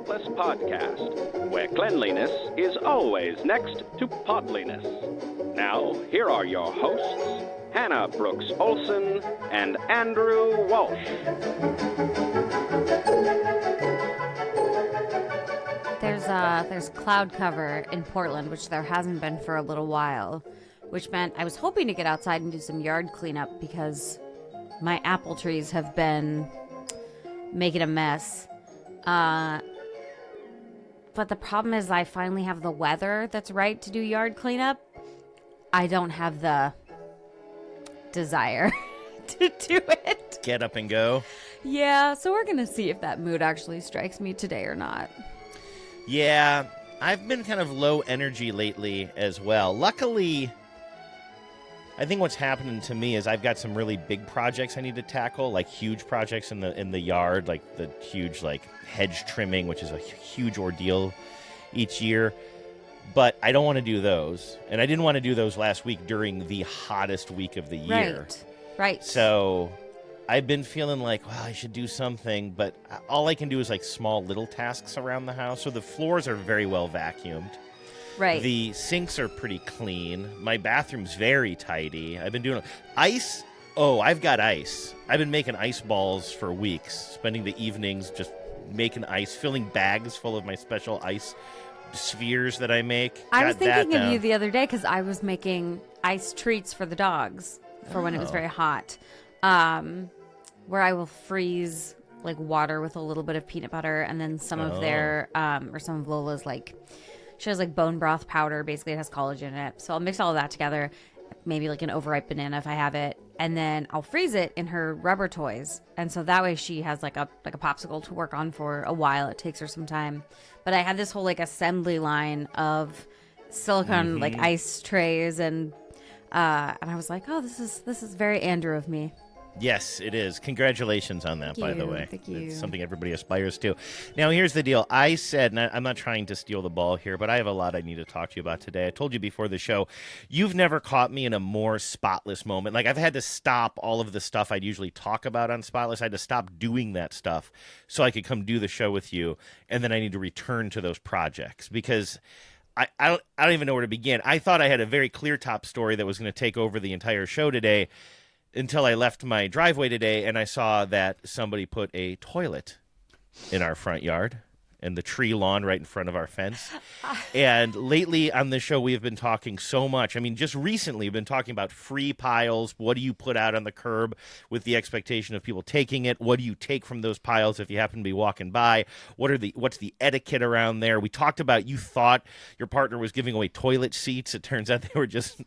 Spotless Podcast, where cleanliness is always next to podliness. Now, here are your hosts, Hannah Brooks Olson and Andrew Walsh. There's cloud cover in Portland, which there hasn't been for a little while, which meant I was hoping to get outside and do some yard cleanup because my apple trees have been making a mess. But the problem is I finally have the weather that's right to do yard cleanup. I don't have the desire to do it. Get up and go. Yeah, so we're going to see if that mood actually strikes me today or not. Yeah, I've been kind of low energy lately as well. Luckily, I think what's happening to me is I've got some really big projects I need to tackle, like huge projects in the yard, like the huge hedge trimming, which is a huge ordeal each year. But I don't want to do those, and I didn't want to do those last week during the hottest week of the year. Right. So I've been feeling like, well, I should do something, but all I can do is small little tasks around the house. So the floors are very well vacuumed. Right. The sinks are pretty clean. My bathroom's very tidy. I've been doing ice. Oh, I've got ice. I've been making ice balls for weeks, spending the evenings just making ice, filling bags full of my special ice spheres that I make. I was thinking of you the other day because I was making ice treats for the dogs for when it was very hot. Where I will freeze water with a little bit of peanut butter, and then some of their or some of Lola's she has bone broth powder. Basically, it has collagen in it. So I'll mix all of that together, maybe an overripe banana if I have it, and then I'll freeze it in her rubber toys. And so that way she has a popsicle to work on for a while. It takes her some time. But I had this whole assembly line of silicone ice trays, and I was like, oh, this is very Andrew of me. Yes, it is. Congratulations on that, by the way. Thank you. It's something everybody aspires to. Now, here's the deal. I said, and I'm not trying to steal the ball here, but I have a lot I need to talk to you about today. I told you before the show, you've never caught me in a more spotless moment. I've had to stop all of the stuff I'd usually talk about on Spotless. I had to stop doing that stuff so I could come do the show with you, and then I need to return to those projects because I don't even know where to begin. I thought I had a very clear top story that was going to take over the entire show today, until I left my driveway today and I saw that somebody put a toilet in our front yard and the tree lawn right in front of our fence. And lately on this show, we have been talking so much. Just recently we've been talking about free piles. What do you put out on the curb with the expectation of people taking it? What do you take from those piles if you happen to be walking by? What's the etiquette around there? We talked about, you thought your partner was giving away toilet seats. It turns out they were just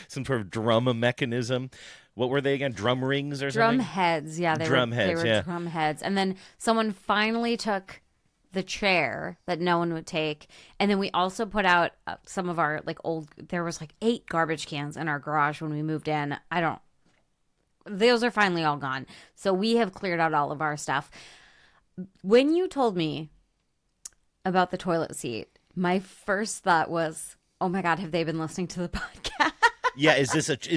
some sort of drum mechanism. What were they again? Drum rings or something? Drum heads, yeah. They were drum heads. And then someone finally took the chair that no one would take. And then we also put out some of our old, there was 8 garbage cans in our garage when we moved in. Those are finally all gone. So we have cleared out all of our stuff. When you told me about the toilet seat, my first thought was, oh my God, have they been listening to the podcast? Yeah, is it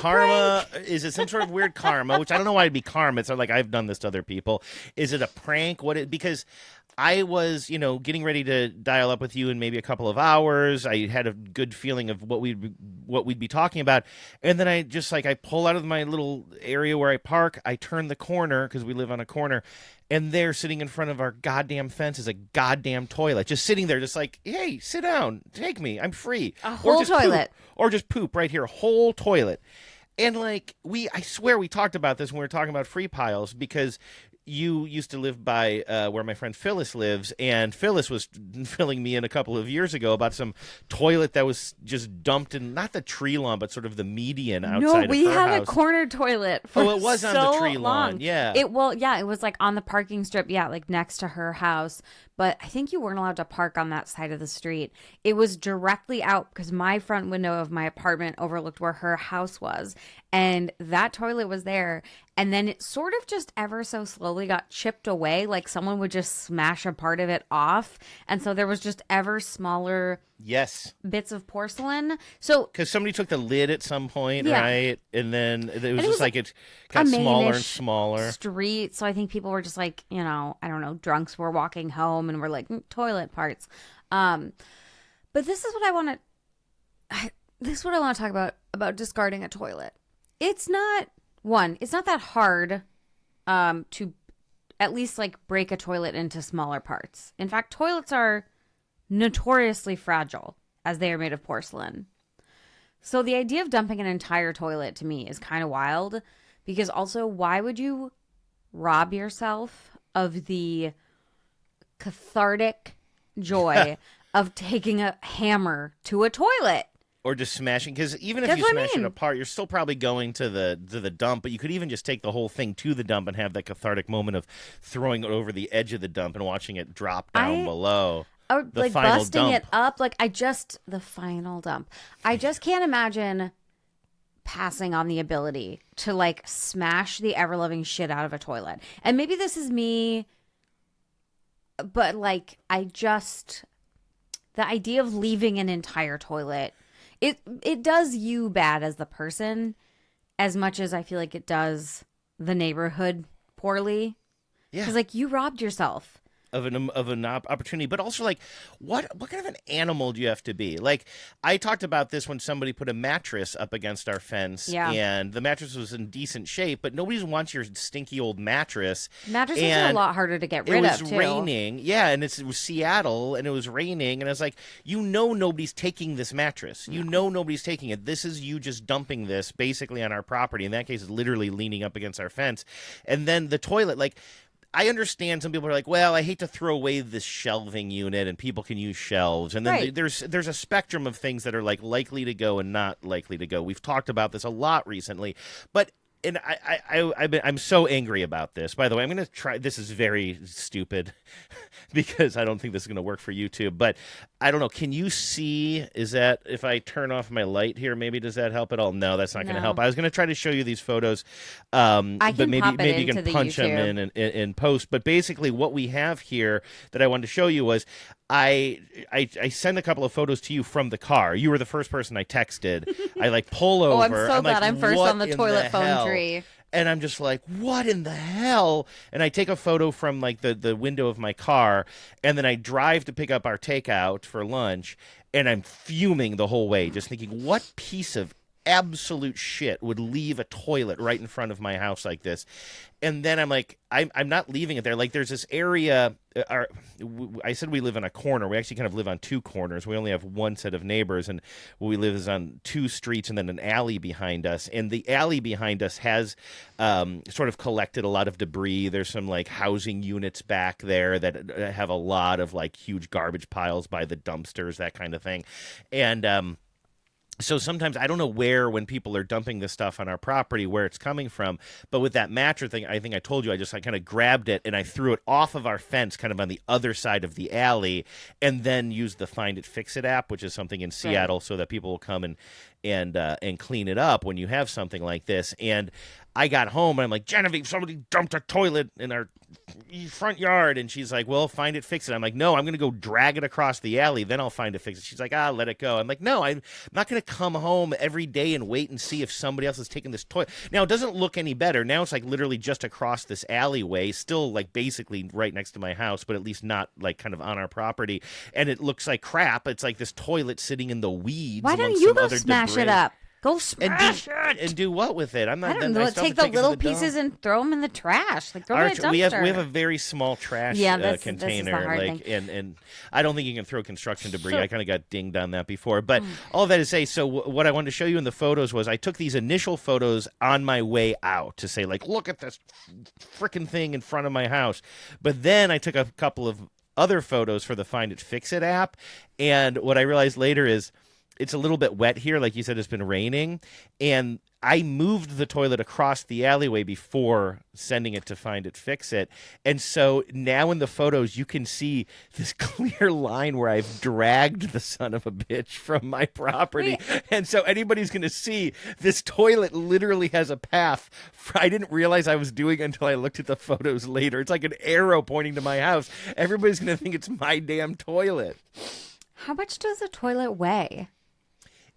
karma? Is it some sort of weird karma? Which I don't know why it'd be karma. It's not I've done this to other people. Is it a prank? Because I was, getting ready to dial up with you in maybe a couple of hours. I had a good feeling of what we'd be talking about, and then I just I pull out of my little area where I park. I turn the corner because we live on a corner. And there, sitting in front of our goddamn fence, is a goddamn toilet. Just sitting there, just hey, sit down. Take me. I'm free. A whole toilet. Or just poop right here. Whole toilet. And I swear we talked about this when we were talking about free piles because you used to live by where my friend Phyllis lives, and Phyllis was filling me in a couple of years ago about some toilet that was just dumped in, not the tree lawn, but sort of the median outside of her house. No, we had a corner toilet for it was on the tree lawn, yeah. It was on the parking strip, next to her house. But I think you weren't allowed to park on that side of the street. It was directly out because my front window of my apartment overlooked where her house was. And that toilet was there. And then it sort of just ever so slowly slowly got chipped away. Like someone would just smash a part of it off. And so there was just ever smaller Yes. bits of porcelain. So Because somebody took the lid at some point, Yeah. right? And then it was it just was like it a got smaller and main-ish smaller. street. So I think people were just like, you know, I don't know, drunks were walking home and were like toilet parts. But this is what I want to. This is what I want to talk about discarding a toilet. It's not that hard to at least like break a toilet into smaller parts. In fact, toilets are notoriously fragile as they are made of porcelain. So the idea of dumping an entire toilet to me is kind of wild, because also, why would you rob yourself of the cathartic joy of taking a hammer to a toilet? Or just smashing, because even if That's you what I smash it mean. apart, you're still probably going to the dump. But you could even just take the whole thing to the dump and have that cathartic moment of throwing it over the edge of the dump and watching it drop down below. Or The like final busting dump. it up. Like the final dump. I just can't imagine passing on the ability to like smash the ever-loving shit out of a toilet. And maybe this is me, but like the idea of leaving an entire toilet, it does you bad as the person as much as I feel like it does the neighborhood poorly. Yeah. Because like you robbed yourself. Of an opportunity, but also like what kind of an animal do you have to be? Like I talked about this when somebody put a mattress up against our fence, Yeah. and the mattress was in decent shape, but nobody wants your stinky old mattress. Mattresses are a And lot harder to get it rid was of too. raining, yeah, and it was Seattle, and it was raining, and I was like, nobody's taking this mattress. Nobody's taking it. This is you just dumping this basically on our property. In that case, it's literally leaning up against our fence, and then the toilet, like. I understand some people are like, well, I hate to throw away this shelving unit, and people can use shelves. And then Right. there's a spectrum of things that are like likely to go and not likely to go. We've talked about this a lot recently, but and I'm so angry about this. By the way, I'm going to try. This is very stupid because I don't think this is going to work for YouTube. But I don't know. Can you see? Is that if I turn off my light here? Maybe does that help at all? No, that's not going to No. help. I was going to try to show you these photos, I but can maybe pop it maybe you into can the punch them YouTube. in post. But basically, what we have here that I wanted to show you was. I sent a couple of photos to you from the car. You were the first person I texted. I like pull over. Oh, I'm so glad like, I'm first "What on the in toilet phone hell?" tree. And I'm just like, what in the hell? And I take a photo from like the window of my car, and then I drive to pick up our takeout for lunch, and I'm fuming the whole way, just thinking, what piece of absolute shit would leave a toilet right in front of my house like this? And then I'm like, I'm not leaving it there. Like there's this area. I said we live in a corner. We actually kind of live on two corners. We only have one set of neighbors, and where we live is on two streets and then an alley behind us. And the alley behind us has sort of collected a lot of debris. There's some like housing units back there that have a lot of like huge garbage piles by the dumpsters, that kind of thing. And so sometimes I don't know when people are dumping this stuff on our property, where it's coming from. But with that mattress thing, I think I told you, I kind of grabbed it and I threw it off of our fence, kind of on the other side of the alley, and then used the Find It Fix It app, which is something in Seattle, so that people will come and clean it up when you have something like this. And I got home and I'm like, Genevieve, somebody dumped a toilet in our front yard. And she's like, well, Find It Fix It. I'm like, no, I'm going to go drag it across the alley, then I'll find it, fix it. She's like, let it go. I'm like, no, I'm not going to come home every day and wait and see if somebody else is taking this toilet. Now, it doesn't look any better. Now it's like literally just across this alleyway, still like basically right next to my house, but at least not like kind of on our property. And it looks like crap. It's like this toilet sitting in the weeds. Why don't amongst you some go other smash debris. it up? Go smash it. And do what with it? I'm not. I don't then know. still have Take to the it to little dump. pieces and throw them in the trash. Like throw them in a dumpster. We have a very small trash Yeah, this is the container, hard like, thing. and I don't think you can throw construction debris. So- I kind of got dinged on that before, but all of that to say, so what I wanted to show you in the photos was I took these initial photos on my way out to say, like, look at this freaking thing in front of my house, but then I took a couple of other photos for the Find It Fix It app, and what I realized later is it's a little bit wet here. Like you said, it's been raining, and I moved the toilet across the alleyway before sending it to Find It, Fix It. And so now in the photos, you can see this clear line where I've dragged the son of a bitch from my property. Wait. And so anybody's going to see this toilet literally has a path. I didn't realize I was doing until I looked at the photos later. It's like an arrow pointing to my house. Everybody's going to think it's my damn toilet. How much does a toilet weigh?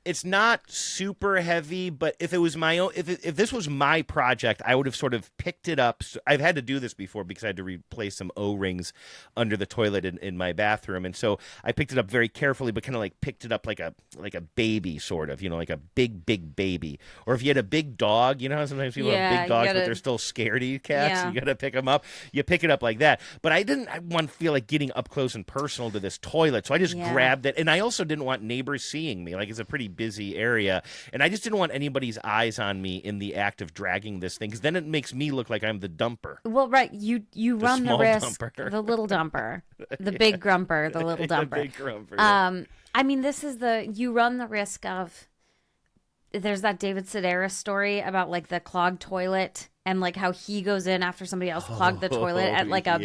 It's not super heavy, but if it was my own, if this was my project, I would have sort of picked it up. I've had to do this before because I had to replace some O-rings under the toilet in my bathroom, and so I picked it up very carefully, but kind of like picked it up like a baby, sort of, like a big baby. Or if you had a big dog, you know how sometimes people have big dogs, but they're still scaredy cats. Yeah. You got to pick them up. You pick it up like that. But I want to feel like getting up close and personal to this toilet, so I just grabbed it, and I also didn't want neighbors seeing me. Like, it's a pretty busy area, and I just didn't want anybody's eyes on me in the act of dragging this thing, because then it makes me look like I'm the dumper. Well, right, you run the risk, dumper. the little dumper, the big grumper, the little dumper. The big grumper. Yeah. I mean, you run the risk of, there's that David Sedaris story about like the clogged toilet and like how he goes in after somebody else clogged the toilet at like a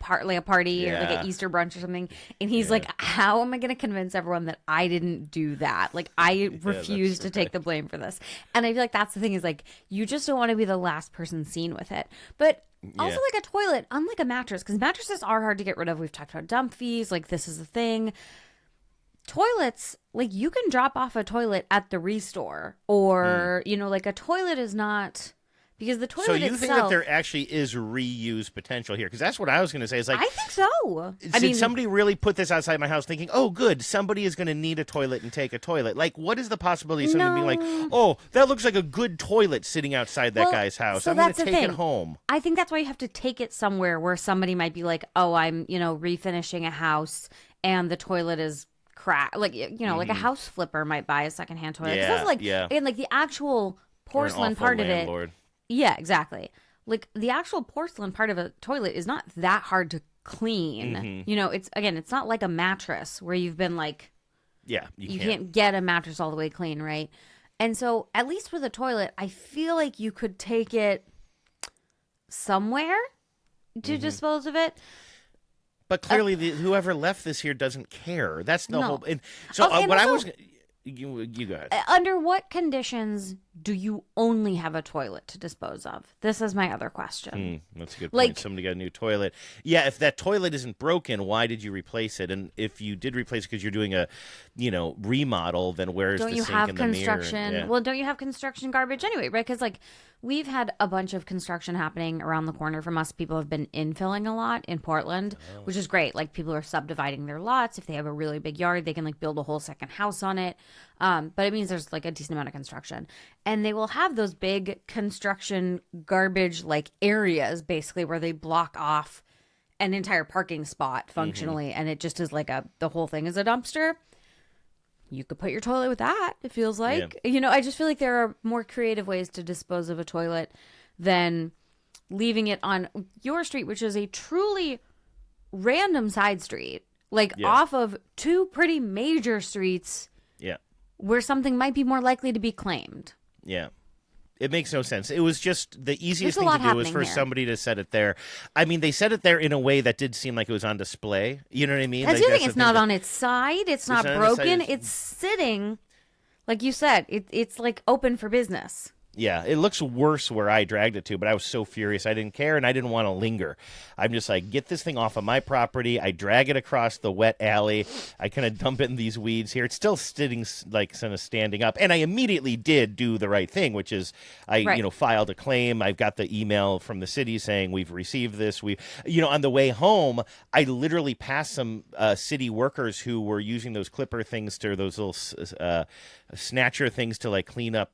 party or like an Easter brunch or something, and he's like, how am I going to convince everyone that I didn't do that? Like, I refuse to take the blame for this. And I feel like that's the thing, is like, you just don't want to be the last person seen with it. But also, like, a toilet, unlike a mattress, because mattresses are hard to get rid of. We've talked about dump fees, like, this is the thing. Toilets, like, you can drop off a toilet at the restore, or like, a toilet is not, because the toilet itself. So you think that there actually is reuse potential here? Because that's what I was going to say. It's like, I think so. Did somebody really put this outside my house thinking, oh, good, somebody is going to need a toilet and take a toilet? Like, what is the possibility of somebody being like, oh, that looks like a good toilet sitting outside that guy's house. So I'm going to take it home. I think that's why you have to take it somewhere where somebody might be like, oh, I'm, refinishing a house and the toilet is crack, like, like a house flipper might buy a secondhand toilet. And like the actual porcelain part of it. Yeah, exactly. Like, the actual porcelain part of a toilet is not that hard to clean. It's not like a mattress where you've been like, you can't get a mattress all the way clean, right? And so, at least with a toilet, I feel like you could take it somewhere to dispose of it. But clearly, whoever left this here doesn't care. That's the whole. And so, you go ahead. Under what conditions do you only have a toilet to dispose of? This is my other question. That's a good point. Somebody got a new toilet. Yeah, if that toilet isn't broken, why did you replace it? And if you did replace it because you're doing a, remodel, then where's the sink and the mirror? Yeah. Well, don't you have construction garbage anyway, right? Because we've had a bunch of construction happening around the corner from us. People have been infilling a lot in Portland, which is great. Like, people are subdividing their lots. If they have a really big yard, they can like build a whole second house on it. But it means there's like a decent amount of construction. And they will have those big construction garbage like areas, basically, where they block off an entire parking spot functionally. And it just is like the whole thing is a dumpster. You could put your toilet with that, it feels like. Yeah. I just feel like there are more creative ways to dispose of a toilet than leaving it on your street, which is a truly random side street, off of two pretty major streets. Yeah. Where something might be more likely to be claimed. Yeah. It makes no sense. It was just the easiest thing to do was for somebody to set it there. I mean, they set it there in a way that did seem like it was on display. You know what I mean? That's the thing. It's not on its side. It's not broken. It's sitting, like you said, it's like open for business. Yeah, it looks worse where I dragged it to, but I was so furious. I didn't care, and I didn't want to linger. I'm just like, get this thing off of my property. I drag it across the wet alley. I kind of dump it in these weeds here. It's still sitting, like, kind of standing up. And I immediately did do the right thing, which is I, filed a claim. I've got the email from the city saying we've received this. On the way home, I literally passed some city workers who were using those clipper things to those little snatcher things to, like, clean up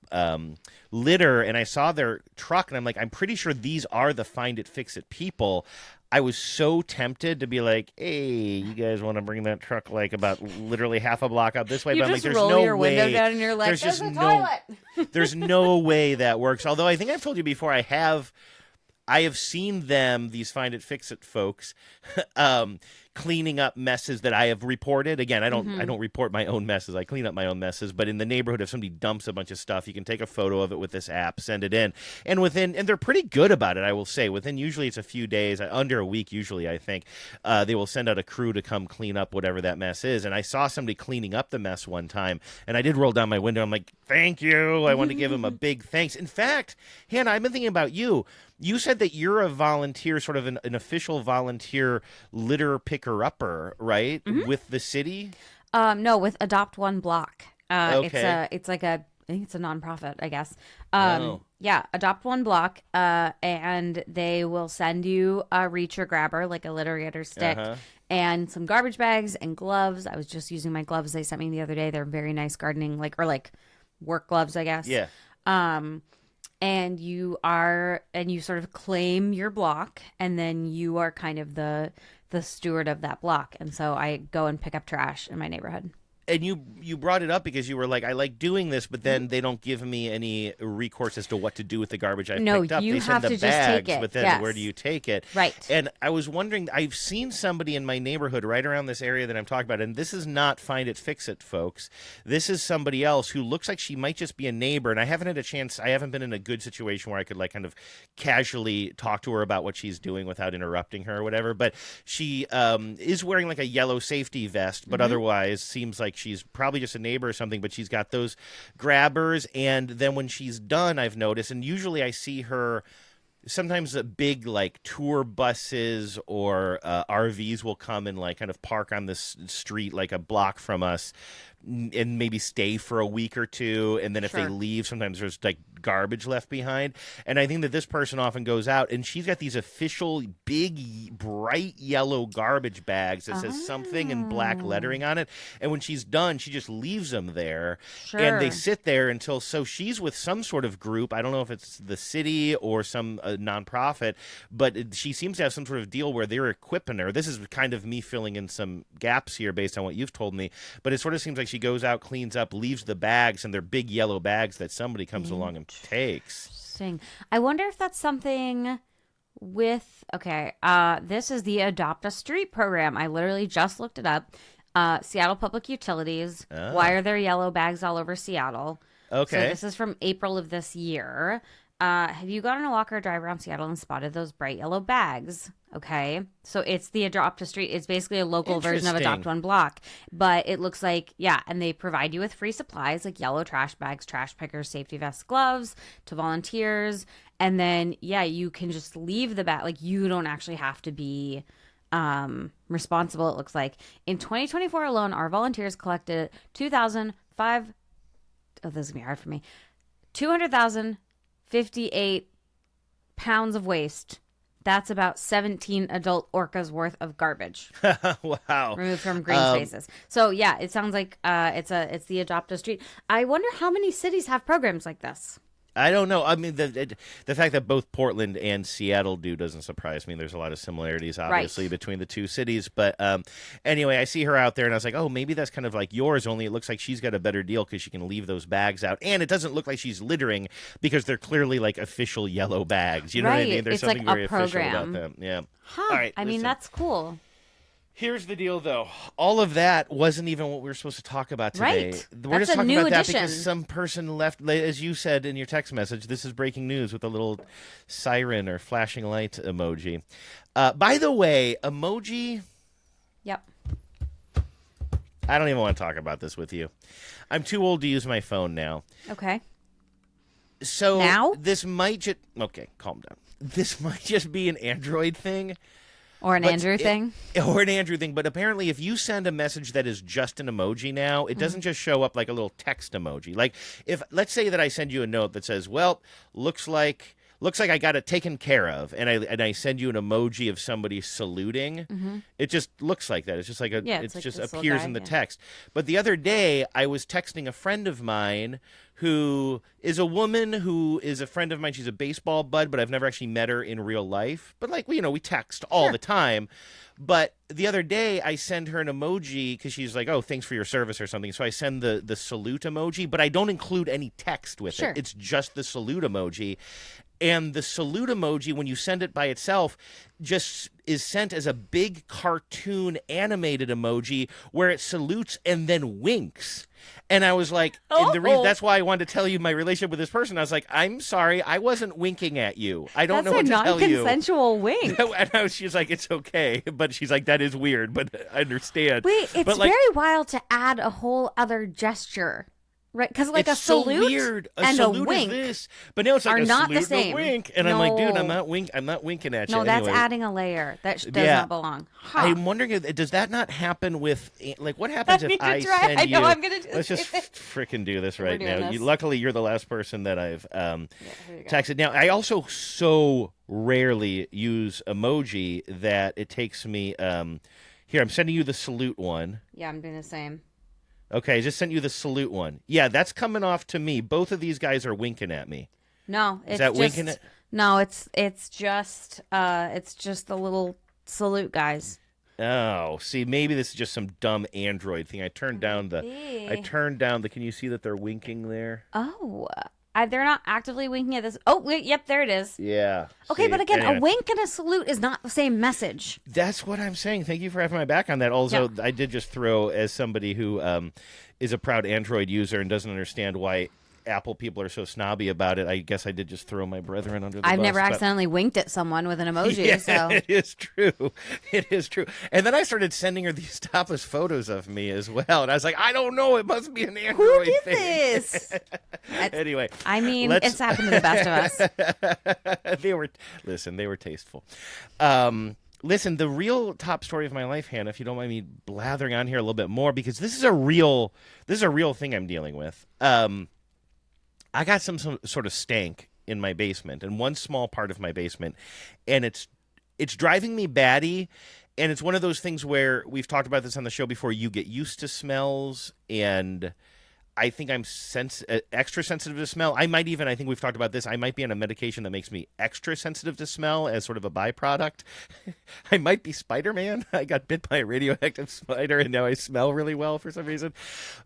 litter, and I saw their truck, and I'm like, I'm pretty sure these are the Find It, Fix It people. I was so tempted to be like, hey, you guys want to bring that truck like about literally half a block up this way? You but I'm just like, there's roll no your way. Window down and you're like, there's just a no toilet. There's no way that works. Although I think I've told you before, I have seen them, these Find It, Fix It folks, cleaning up messes that I have reported. Again, I don't report my own messes. I clean up my own messes. But in the neighborhood, if somebody dumps a bunch of stuff, you can take a photo of it with this app, send it in, and they're pretty good about it. I will say within usually it's a few days, under a week usually. I think they will send out a crew to come clean up whatever that mess is. And I saw somebody cleaning up the mess one time, and I did roll down my window. I'm like, thank you. I want to give him a big thanks. In fact, Hannah, I've been thinking about you. You said that you're a volunteer, sort of an official volunteer litter picker-upper, right? With the city? No, with Adopt One Block. Okay. It's like I think it's a nonprofit, I guess. Oh. Yeah, Adopt One Block, and they will send you a reacher grabber, like a litter getter stick, and some garbage bags and gloves. I was just using my gloves they sent me the other day. They're very nice gardening, or work gloves, I guess. Yeah. And you sort of claim your block, and then you are kind of the steward of that block. And so I go and pick up trash in my neighborhood. And you brought it up because you were like, I like doing this, but then they don't give me any recourse as to what to do with the garbage I've picked up. You they have send the to bags, just take it. But then where do you take it? Right. And I was wondering, I've seen somebody in my neighborhood right around this area that I'm talking about, and this is not Find It, Fix It, folks. This is somebody else who looks like she might just be a neighbor, and I haven't had a chance, I haven't been in a good situation where I could kind of casually talk to her about what she's doing without interrupting her or whatever, but she is wearing like a yellow safety vest, but otherwise seems like she's probably just a neighbor or something, but she's got those grabbers. And then when she's done, I've noticed, and usually I see her sometimes big tour buses or RVs will come and kind of park on this street like a block from us and maybe stay for a week or two, and then if they leave, sometimes there's garbage left behind. And I think that this person often goes out and she's got these official big bright yellow garbage bags that says something in black lettering on it, and when she's done she just leaves them there, and they sit there until, so she's with some sort of group. I don't know if it's the city or some nonprofit, but she seems to have some sort of deal where they're equipping her. This is kind of me filling in some gaps here based on what you've told me, but it sort of seems like she goes out, cleans up, leaves the bags, and they're big yellow bags that somebody comes along and takes. Interesting. I wonder if that's something with, this is the Adopt a Street program. I literally just looked it up. Seattle Public Utilities. Why are there yellow bags all over Seattle? Okay. So this is from April of this year. Have you gone on a walk or drive around Seattle and spotted those bright yellow bags? Okay. So it's the Adopt a Street. It's basically a local version of Adopt One Block. But it looks like, and they provide you with free supplies like yellow trash bags, trash pickers, safety vests, gloves to volunteers. And then, you can just leave the bag. You don't actually have to be responsible, it looks like. In 2024 alone, our volunteers collected 2,005. Oh, this is going to be hard for me. 200,058 pounds of waste. That's about 17 adult orcas worth of garbage. Wow. Removed from green spaces. So it sounds like it's the Adopt a Street. I wonder how many cities have programs like this. I don't know. I mean, the fact that both Portland and Seattle do doesn't surprise me. There's a lot of similarities, obviously, between the two cities. But anyway, I see her out there, and I was like, oh, maybe that's kind of like yours, only it looks like she's got a better deal because she can leave those bags out. And it doesn't look like she's littering because they're clearly official yellow bags. You know what I mean? There's it's something like very a official program. about them. Yeah. Huh. All right, I mean, that's cool. Here's the deal, though. All of that wasn't even what we were supposed to talk about today. Right. We're That's just talking a new about that addition. because some person left, as you said in your text message, this is breaking news with a little siren or flashing light emoji. By the way, emoji... Yep. I don't even want to talk about this with you. I'm too old to use my phone now. Okay. So now? This might just... Okay, calm down. This might just be an Android thing. Or an Andrew thing. Or an Andrew thing. But apparently if you send a message that is just an emoji now, it doesn't just show up like a little text emoji. Let's say that I send you a note that says, well, looks like I got it taken care of, and I send you an emoji of somebody saluting. It just looks like that. It's just it just appears in the text. But the other day I was texting a friend of mine who is a woman who is a friend of mine. She's a baseball bud, but I've never actually met her in real life. But we text all the time. But the other day I send her an emoji because she's like, oh, thanks for your service or something. So I send the salute emoji, but I don't include any text with it. It's just the salute emoji. And the salute emoji, when you send it by itself, just is sent as a big cartoon animated emoji where it salutes and then winks. And I was like, and that's why I wanted to tell you my relationship with this person. I was like, I'm sorry, I wasn't winking at you. I don't know what to tell you. That's a non-consensual wink. And she's like, it's okay. But she's like, that is weird, but I understand. Wait, it's very wild to add a whole other gesture. Right, because like it's a salute so weird. and salute a wink is this, but now it's like are a not salute the same. and a wink, and I'm like, dude, I'm not winking at you. No, that's anyway. adding a layer that does not belong. Huh. I'm wondering, does that not happen with like what happens if I try. send you? I know I'm gonna do Let's this. just freaking do this right now. This. Luckily, you're the last person that I've texted. Now, I also so rarely use emoji that it takes me. Here, I'm sending you the salute one. Yeah, I'm doing the same. Okay, I just sent you the salute one. Yeah, that's coming off to me. Both of these guys are winking at me. No, it's is that just, winking at? No, it's just the little salute guys. Oh, see, maybe this is just some dumb Android thing. I turned down the. Can you see that they're winking there? Oh, they're not actively winking at this. Oh, wait, yep, there it is. Yeah. Okay, see? but again, anyway. a wink and a salute is not the same message. That's what I'm saying. Thank you for having my back on that. Also, I did just throw, as somebody who is a proud Android user and doesn't understand why Apple people are so snobby about it, I guess I did just throw my brethren under the bus. I've never accidentally winked at someone with an emoji. Yeah, so it is true. It is true. And then I started sending her these topless photos of me as well. And I was like, I don't know. It must be an Android who did thing. this? Anyway. I mean, it's happened to the best of us. They were tasteful. Listen, the real top story of my life, Hannah, if you don't mind me blathering on here a little bit more, because this is a real thing I'm dealing with. I got some sort of stank in my basement, in one small part of my basement, and it's driving me batty. And it's one of those things where we've talked about this on the show before. You get used to smells, and I think I'm extra sensitive to smell. I think we've talked about this. I might be on a medication that makes me extra sensitive to smell as sort of a byproduct. I might be Spider-Man. I got bit by a radioactive spider, and now I smell really well for some reason.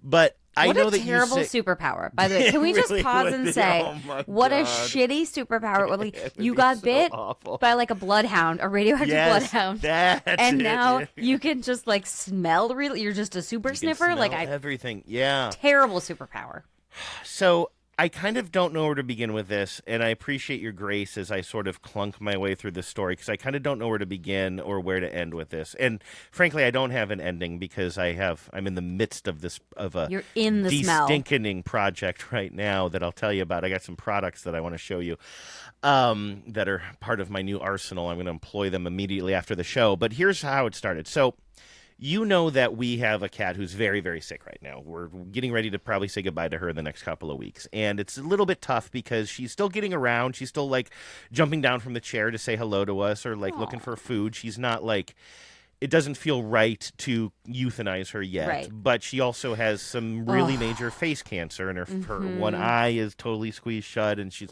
But I know that what a terrible superpower, by the way. Can we just pause and say, what a shitty superpower it would be. You got bit by like a bloodhound, a radioactive bloodhound. And now you can just like smell you're just a super sniffer. Like everything. Yeah. Terrible superpower. So I kind of don't know where to begin with this, and I appreciate your grace as I sort of clunk my way through this story, because I kind of don't know where to begin or where to end with this. And frankly, I don't have an ending because I'm in the midst of You're in the smell. De-stinkening project right now that I'll tell you about. I got some products that I want to show you that are part of my new arsenal. I'm going to employ them immediately after the show. But here's how it started. So you know that we have a cat who's very, very sick right now. We're getting ready to probably say goodbye to her in the next couple of weeks. And it's a little bit tough because she's still getting around. She's still, like, jumping down from the chair to say hello to us or, like, looking for food. She's not, like... It doesn't feel right to euthanize her yet. Right. But she also has some really major face cancer, and her one eye is totally squeezed shut, and she's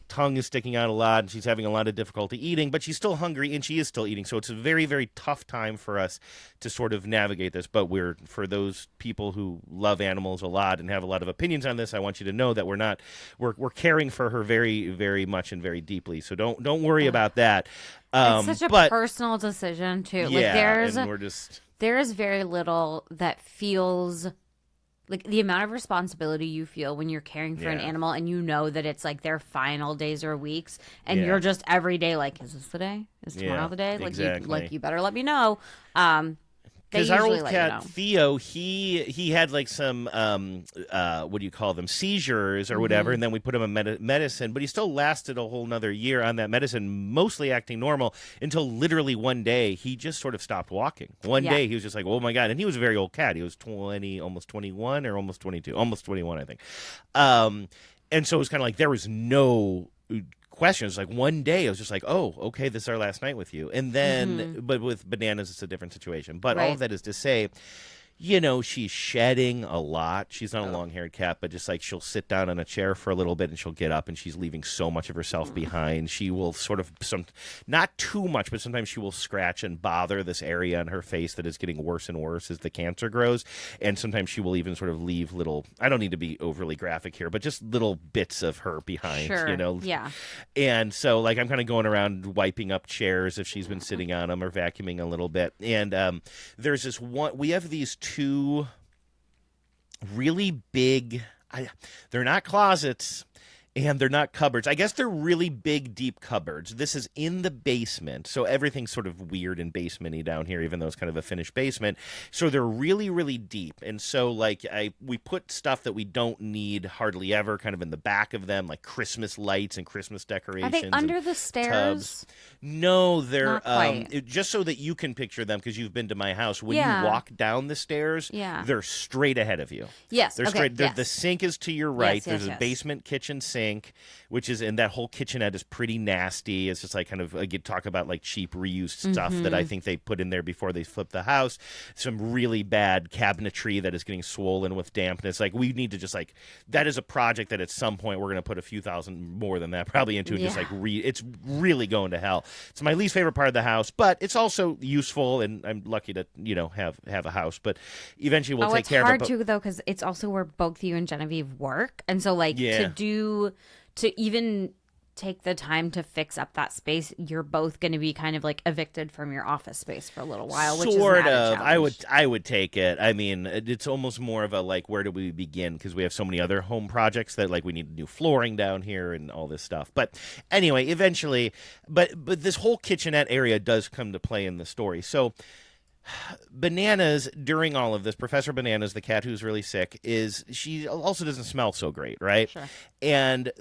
tongue is sticking out a lot, and she's having a lot of difficulty eating, but she's still hungry, and she is still eating. So it's a very, very tough time for us to sort of navigate this. But for those people who love animals a lot and have a lot of opinions on this, I want you to know that we're caring for her very, very much and very deeply. So don't worry about that. It's such a personal decision too. Yeah, there is very little that feels like the amount of responsibility you feel when you're caring for an animal, and you know that it's like their final days or weeks, and you're just every day like, is this the day? Is tomorrow the day? Like, exactly. you better let me know. Because our old cat Theo, he had like some what do you call them, seizures or whatever, and then we put him on medicine, but he still lasted a whole nother year on that medicine, mostly acting normal, until literally one day he just sort of stopped walking. One day he was just like, oh my God, and he was a very old cat. He was almost 21 or almost 22, almost 21, I think. And so it was kind of like there was no questions. Like one day I was just like, oh, okay, this is our last night with you. And then but with bananas it's a different situation. But all of that is to say, she's shedding a lot. She's not a long-haired cat, but just like she'll sit down on a chair for a little bit and she'll get up and she's leaving so much of herself behind. She will sort of not too much, but sometimes she will scratch and bother this area on her face that is getting worse and worse as the cancer grows. And sometimes she will even sort of leave little, I don't need to be overly graphic here, but just little bits of her behind, Sure. Yeah. And so like I'm kind of going around wiping up chairs if she's been sitting on them or vacuuming a little bit. And there's this one, we have these two really big, they're not closets and they're not cupboards. I guess they're really big, deep cupboards. This is in the basement, so everything's sort of weird and basement-y down here, even though it's kind of a finished basement. So they're really, really deep. And so like we put stuff that we don't need hardly ever kind of in the back of them, like Christmas lights and Christmas decorations. Are they under the stairs? Tubs. No, they're Not quite. just so that you can picture them because you've been to my house. When Yeah. you walk down the stairs, they're straight ahead of you. Yes. They're okay. straight. Yes. The sink is to your right. Yes, There's yes, a basement kitchen sink, which is, and that whole kitchenette is pretty nasty. It's just like kind of, you talk about like cheap reused stuff that I think they put in there before they flipped the house. Some really bad cabinetry that is getting swollen with dampness. Like we need to just like, that is a project that at some point we're going to put a few thousand more than that probably into and just like it's really going to hell. It's my least favorite part of the house, but it's also useful and I'm lucky to, have a house, but eventually we'll take care of it. It's hard too though, because it's also where both you and Genevieve work. And so like to even take the time to fix up that space, you're both going to be kind of like evicted from your office space for a little while, which sort is an of. challenge. I would take it. I mean, it's almost more of a like, where do we begin? Because we have so many other home projects that like we need new flooring down here and all this stuff. But anyway, eventually, but this whole kitchenette area does come to play in the story. So Bananas, during all of this, Professor Bananas, the cat who's really sick, she also doesn't smell so great, right? Sure. And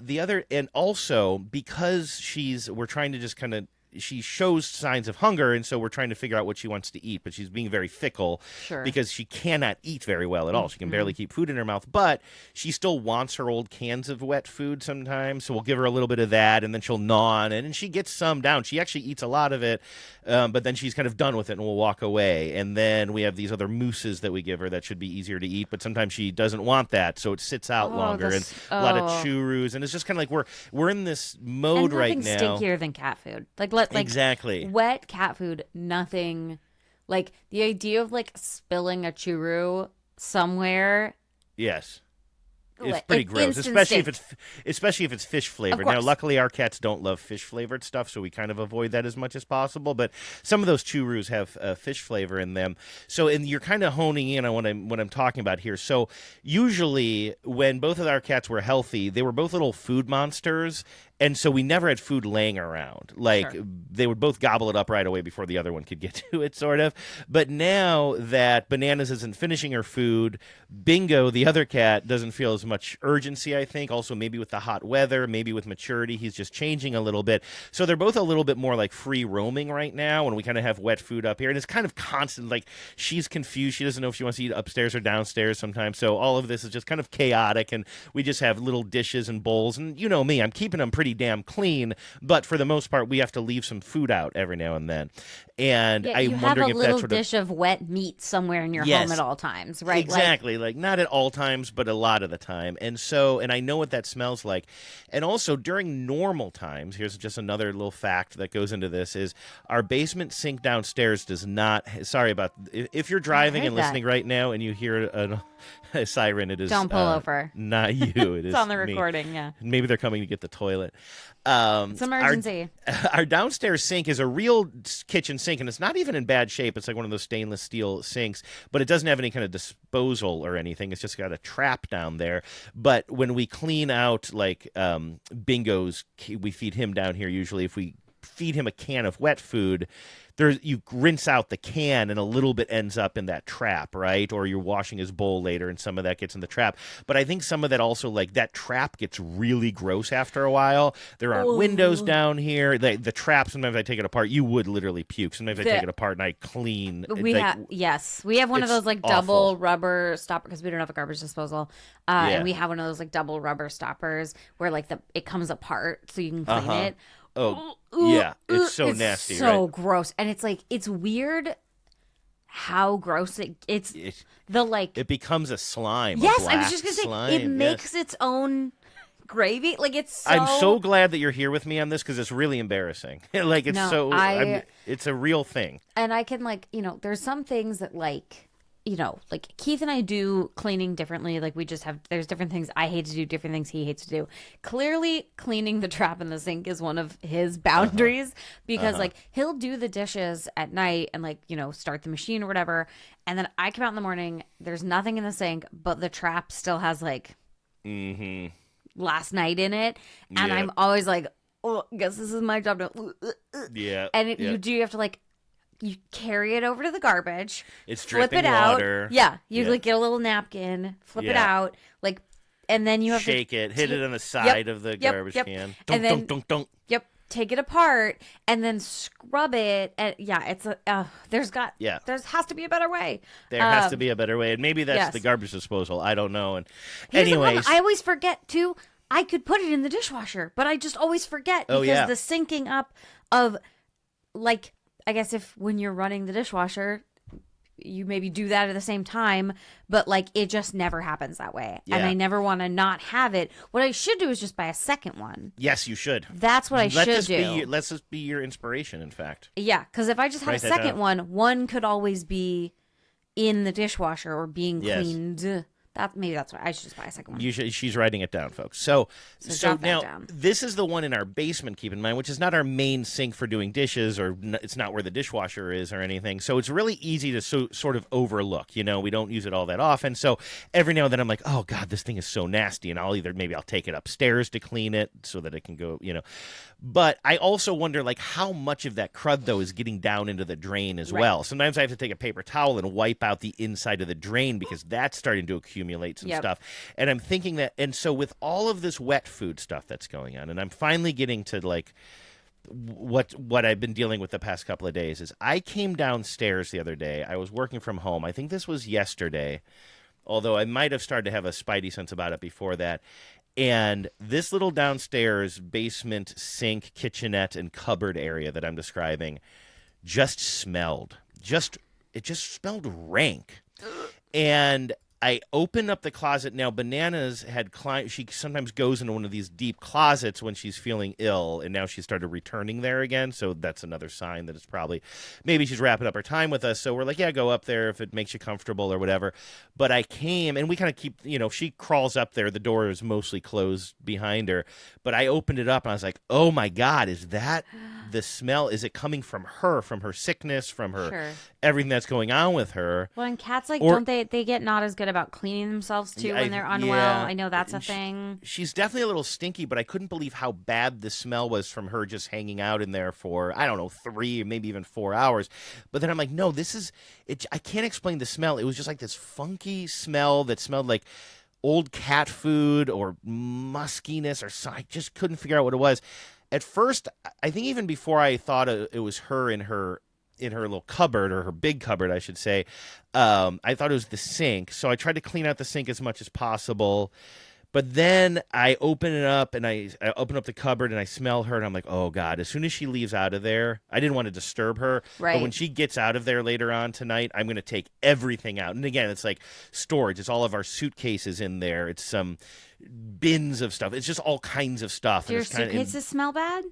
also because we're trying to just kind of, she shows signs of hunger, and so we're trying to figure out what she wants to eat, but she's being very fickle because she cannot eat very well at all. She can barely keep food in her mouth, but she still wants her old cans of wet food sometimes, so we'll give her a little bit of that, and then she'll gnaw on it, and she gets some down. She actually eats a lot of it, but then she's kind of done with it and will walk away. And then we have these other mousses that we give her that should be easier to eat, but sometimes she doesn't want that, so it sits out longer, and a lot of churros, and it's just kind of like we're in this mode right now. Stinkier than cat food. Exactly. Wet cat food, nothing. Like the idea of like spilling a churro somewhere. Yes. It's pretty gross, especially if it's fish flavored. Now, luckily, our cats don't love fish flavored stuff, so we kind of avoid that as much as possible. But some of those churros have fish flavor in them. So, and you're kind of honing in on what I'm talking about here. So, usually, when both of our cats were healthy, they were both little food monsters. And so we never had food laying around. Like, they would both gobble it up right away before the other one could get to it, sort of. But now that Bananas isn't finishing her food, Bingo, the other cat, doesn't feel as much urgency, I think. Also, maybe with the hot weather, maybe with maturity, he's just changing a little bit. So they're both a little bit more like free roaming right now, and we kind of have wet food up here. And it's kind of constant. Like, she's confused. She doesn't know if she wants to eat upstairs or downstairs sometimes. So all of this is just kind of chaotic, and we just have little dishes and bowls. And you know me, I'm keeping them pretty damn clean, but for the most part, we have to leave some food out every now and then. And I'm wondering if that's you have a little dish of wet meat somewhere in your home at all times, right? Exactly. Like not at all times, but a lot of the time. And so, and I know what that smells like. And also during normal times, here's just another little fact that goes into this, is our basement sink downstairs does not, sorry about, if you're driving and listening right now and you hear a siren, it is don't pull over. Not you. It is it's on the me. recording. Yeah. Maybe they're coming to get the toilet. It's emergency. Our downstairs sink is a real kitchen sink, and it's not even in bad shape. It's like one of those stainless steel sinks, but it doesn't have any kind of disposal or anything. It's just got a trap down there. But when we clean out like Bingo's, we feed him down here usually. If we feed him a can of wet food, you rinse out the can and a little bit ends up in that trap, right? Or you're washing his bowl later and some of that gets in the trap. But I think some of that also, like that trap gets really gross after a while. There aren't windows down here. The trap, sometimes I take it apart. You would literally puke. Sometimes I take it apart and I clean. We have one of those like double rubber stopper, because we don't have a garbage disposal. And we have one of those like double rubber stoppers where like it comes apart so you can clean it. Oh, yeah. It's so nasty, so right? gross. And it's like, it's weird how gross it's the like. It becomes a slime. Yes, a I was black just gonna say slime. it Yes. makes its own gravy. Like it's so. I'm so glad that you're here with me on this because it's really embarrassing. Like it's No, it's a real thing. and I can like there's some things that like Keith and I do cleaning differently. Like we just have there's different things I hate to do, different things he hates to do. Clearly, cleaning the trap in the sink is one of his boundaries because like he'll do the dishes at night and like start the machine or whatever, and then I come out in the morning. There's nothing in the sink, but the trap still has like last night in it, and I'm always like, oh, guess this is my job to. Yeah, And you have to like. You carry it over to the garbage. It's flip dripping it out. water. Yeah, you like get a little napkin, flip it out, like, and then you have shake to it, hit it on the side of the garbage can. And then Dunk. take it apart and then scrub it. And it's there has to be a better way. There has to be a better way, and maybe that's yes. the garbage disposal. I don't know. And Here's the problem. anyways, I always forget too. I could put it in the dishwasher, but I just always forget because the syncing up of like. I guess when you're running the dishwasher, you maybe do that at the same time, but like it just never happens that way. Yeah. And I never want to not have it. What I should do is just buy a second one. yes, you should. That's what I should do. Let's just be your inspiration, in fact. Yeah, because if I just had a second one could always be in the dishwasher or being cleaned. Maybe that's why I should just buy a second one. She's writing it down, folks. So jot that now down. this is the one in our basement, keep in mind, which is not our main sink for doing dishes, or it's not where the dishwasher is or anything. So it's really easy to sort of overlook. We don't use it all that often. So every now and then I'm like, oh God, this thing is so nasty, and maybe I'll take it upstairs to clean it so that it can go. But I also wonder like how much of that crud though is getting down into the drain as well. Sometimes I have to take a paper towel and wipe out the inside of the drain because that's starting to accumulate some stuff. And I'm thinking that, and so with all of this wet food stuff that's going on, and I'm finally getting to like what I've been dealing with the past couple of days is I came downstairs the other day. I was working from home. I think this was yesterday, although I might have started to have a spidey sense about it before that. And this little downstairs basement sink, kitchenette, and cupboard area that I'm describing just smelled. It just smelled rank. And I opened up the closet. Now, Bananas had climbed. She sometimes goes into one of these deep closets when she's feeling ill, and now she started returning there again. So that's another sign that it's maybe she's wrapping up her time with us. So we're like, yeah, go up there if it makes you comfortable or whatever. But I came, and we kind of keep, she crawls up there. The door is mostly closed behind her. But I opened it up, and I was like, oh, my God, is that the smell? Is it coming from her sickness, from her everything that's going on with her? Well, and cats, don't they get not as good about cleaning themselves too when they're unwell? Yeah. I know that's a thing. She's definitely a little stinky, but I couldn't believe how bad the smell was from her just hanging out in there for, I don't know, 3 or maybe even 4 hours. But then I'm like, no, this is it. I can't explain the smell. It was just like this funky smell that smelled like old cat food or muskiness or something. I just couldn't figure out what it was. At first, I think even before I thought it was her in her little cupboard, or her big cupboard, I should say, I thought it was the sink. So I tried to clean out the sink as much as possible. But then I open it up, and I open up the cupboard, and I smell her, and I'm like, oh, God. As soon as she leaves out of there, I didn't want to disturb her. Right. But when she gets out of there later on tonight, I'm going to take everything out. And again, it's like storage. It's all of our suitcases in there. It's some bins of stuff. It's just all kinds of stuff. Do your suitcases smell bad?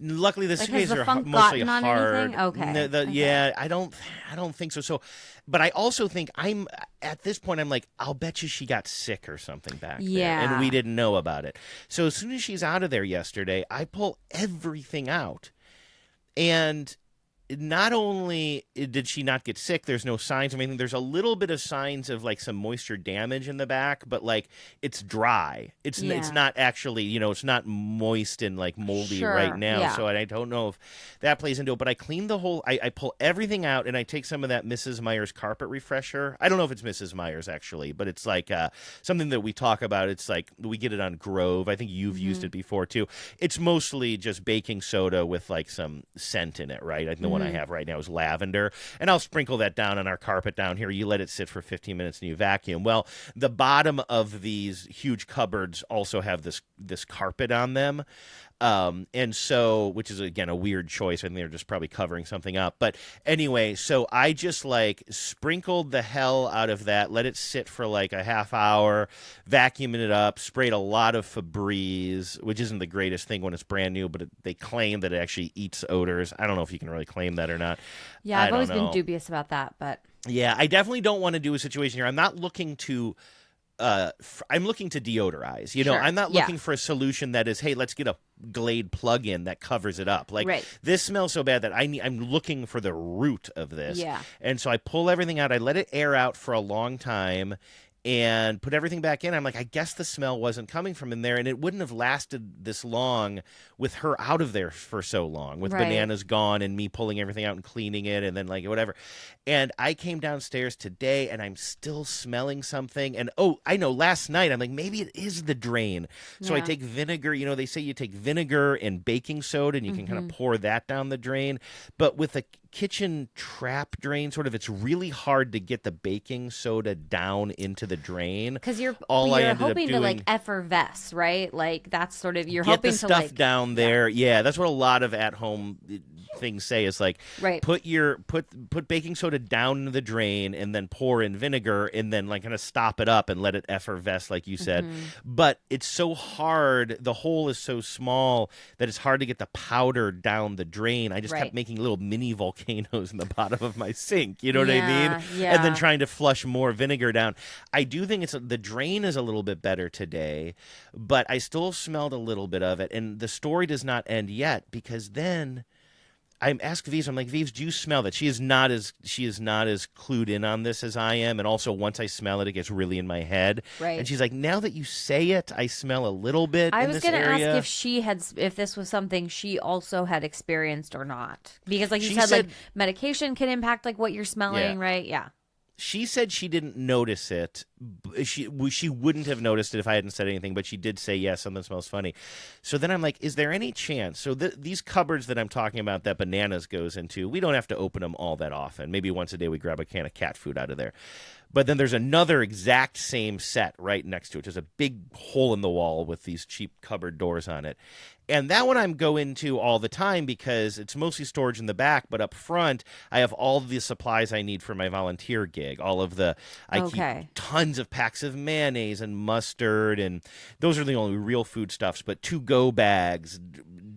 Luckily, the suitcases has the are funk mostly gotten on hard. anything? Okay. Okay. Yeah, I don't think so. So, but I also think at this point, I'm like, I'll bet you she got sick or something back there, and we didn't know about it. So as soon as she's out of there yesterday, I pull everything out, and not only did she not get sick, there's no signs of anything. There's a little bit of signs of like some moisture damage in the back, but like it's dry. It's not actually, it's not moist and like moldy right now. Yeah. So I don't know if that plays into it. But I clean the whole. I pull everything out, and I take some of that Mrs. Meyer's carpet refresher. I don't know if it's Mrs. Meyer's actually, but it's like something that we talk about. It's like we get it on Grove. I think you've used it before too. It's mostly just baking soda with like some scent in it, right? I know. One I have right now is lavender, and I'll sprinkle that down on our carpet down here. You let it sit for 15 minutes and you vacuum. Well, the bottom of these huge cupboards also have this carpet on them, And so, which is again a weird choice. I think they're just probably covering something up. But anyway, so I just like sprinkled the hell out of that, let it sit for like a half hour, vacuumed it up, sprayed a lot of Febreze, which isn't the greatest thing when it's brand new, but they claim that it actually eats odors. I don't know if you can really claim that or not. Yeah, I've always been dubious about that, but yeah, I definitely don't want to do a situation here. I'm not looking to I'm looking to deodorize. You know, Sure. I'm not Yeah. looking for a solution that is, hey, let's get a Glade plug-in that covers it up. Like Right. this smells so bad that I'm looking for the root of this. Yeah. And so I pull everything out. I let it air out for a long time and put everything back in. I'm like, I guess the smell wasn't coming from in there, and it wouldn't have lasted this long with her out of there for so long, with Right. Bananas gone and me pulling everything out and cleaning it and then like whatever. And I came downstairs today and I'm still smelling something. And oh, I know, last night I'm like, maybe it is the drain. So I Yeah. take vinegar. You know, they say you take vinegar and baking soda and you can kind of pour that down the drain. But with a kitchen trap drain, sort of, it's really hard to get the baking soda down into the drain. because you're All I you're ended up hoping to doing- like effervesce, right? Like that's sort of you're Get hoping the to stuff like down there. Yeah, that's what a lot of at-home things say. Is like Right. put baking soda down into the drain and then pour in vinegar and then like kind of stop it up and let it effervesce, like you said. But it's so hard. The hole is so small that it's hard to get the powder down the drain. I just Right. kept making little mini volcanoes in the bottom of my sink. You know what I Yeah, mean? yeah. And then trying to flush more vinegar down. I do think the drain is a little bit better today, but I still smelled a little bit of it. And the story does not end yet, because then I asked Vives, I'm like, Vives, do you smell that? She is not as clued in on this as I am. And also, once I smell it, it gets really in my head. Right. And she's like, now that you say it, I smell a little bit I in was this going to ask area. if this was something she also had experienced or not, because like you She said, said- like medication can impact like what you're smelling, Yeah. right? Yeah. She said she didn't notice it. She wouldn't have noticed it if I hadn't said anything, but she did say, yes, something smells funny. So then I'm like, is there any chance? So these cupboards that I'm talking about that Bananas goes into, we don't have to open them all that often. Maybe once a day we grab a can of cat food out of there. But then there's another exact same set right next to it. There's a big hole in the wall with these cheap cupboard doors on it. And that one I'm go into all the time because it's mostly storage in the back, but up front I have all the supplies I need for my volunteer gig. I Okay. keep tons of packs of mayonnaise and mustard, and those are the only real foodstuffs, but to-go bags,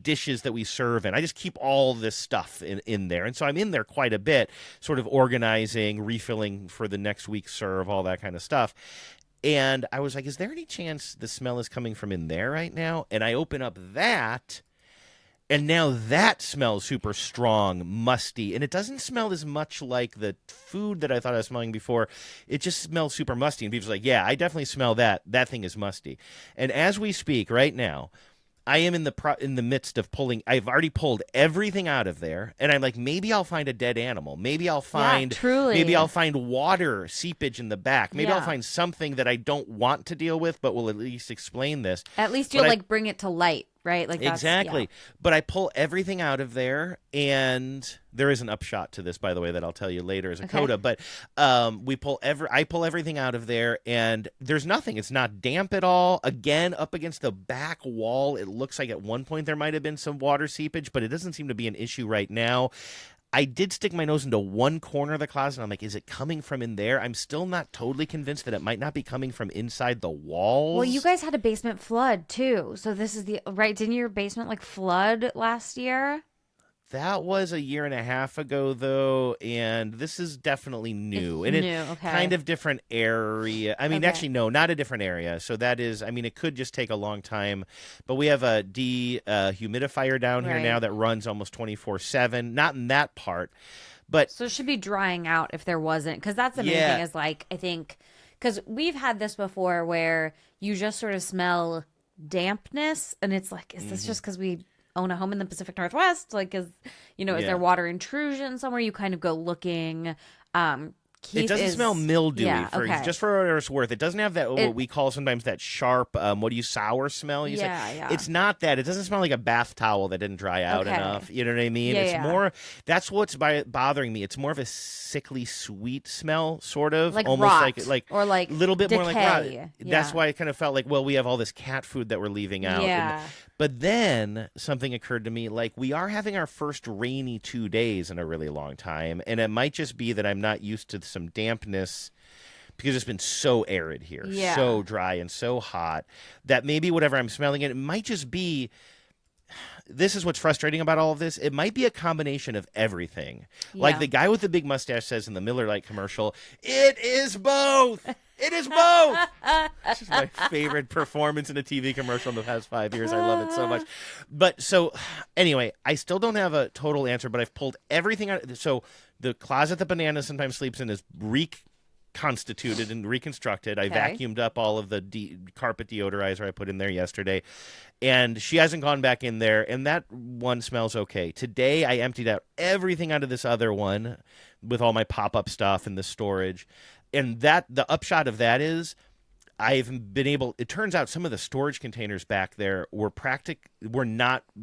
dishes that we serve in. I just keep all this stuff in there. And so I'm in there quite a bit, sort of organizing, refilling for the next week's serve, all that kind of stuff. And I was like, is there any chance the smell is coming from in there right now? And I open up that, and now that smells super strong, musty. And it doesn't smell as much like the food that I thought I was smelling before. It just smells super musty. And people's like, yeah, I definitely smell that. That thing is musty. And as we speak right now, I am in the midst of pulling. I've already pulled everything out of there, and I'm like, maybe I'll find a dead animal. Maybe I'll find truly. Maybe I'll find water seepage in the back. Maybe I'll Yeah. find something that I don't want to deal with, but will at least explain this. At least But you'll I- like bring it to light, right? Like that's, Exactly. yeah. But I pull everything out of there, and there is an upshot to this, by the way, that I'll tell you later as a Okay. coda. But I pull everything out of there, and there's nothing. It's not damp at all. Again, up against the back wall, it looks like at one point there might have been some water seepage, but it doesn't seem to be an issue right now. I did stick my nose into one corner of the closet, and I'm like, is it coming from in there? I'm still not totally convinced that it might not be coming from inside the walls. Well, you guys had a basement flood too, so this is the right. Didn't your basement like flood last year? That was a year and a half ago, though, and this is definitely new. It's and new, it okay. kind of different area. I mean, Okay. actually, no, not a different area. So that is, I mean, it could just take a long time. But we have a dehumidifier down here Right. now that runs almost 24/7. Not in that part, but So it should be drying out if there wasn't, because that's the main Yeah. thing. Is like I think because we've had this before where you just sort of smell dampness, and it's like, is this just because we own a home in the Pacific Northwest? Like, is Yeah. there water intrusion somewhere? You kind of go looking. Keith it doesn't is- smell mildewy. Yeah, okay. Just for what it's worth, it doesn't have that what we call sometimes that sharp, sour smell. You Yeah, say yeah. it's not that. It doesn't smell like a bath towel that didn't dry out Okay. enough. You know what I mean? Yeah, It's yeah. more. That's what's bothering me. It's more of a sickly sweet smell, sort of, Like almost rot, like or like a little bit more like rot. decay. That's Yeah. why it kind of felt like, well, we have all this cat food that we're leaving out. Yeah. But then something occurred to me, like we are having our first rainy 2 days in a really long time, and it might just be that I'm not used to some dampness because it's been so arid here, so dry and so hot, that maybe whatever I'm smelling it might just be. This is what's frustrating about all of this. It might be a combination of everything. Yeah. Like the guy with the big mustache says in the Miller Lite commercial, it is both. It is both. This is my favorite performance in a TV commercial in the past 5 years. I love it so much. But so anyway, I still don't have a total answer, but I've pulled everything out. So the closet that Banana sometimes sleeps in is reconstituted and reconstructed. I vacuumed up all of the carpet deodorizer I put in there yesterday. And she hasn't gone back in there, and that one smells okay. Today, I emptied out everything out of this other one with all my pop-up stuff and the storage. And the upshot of that is I've been able – it turns out some of the storage containers back there were not –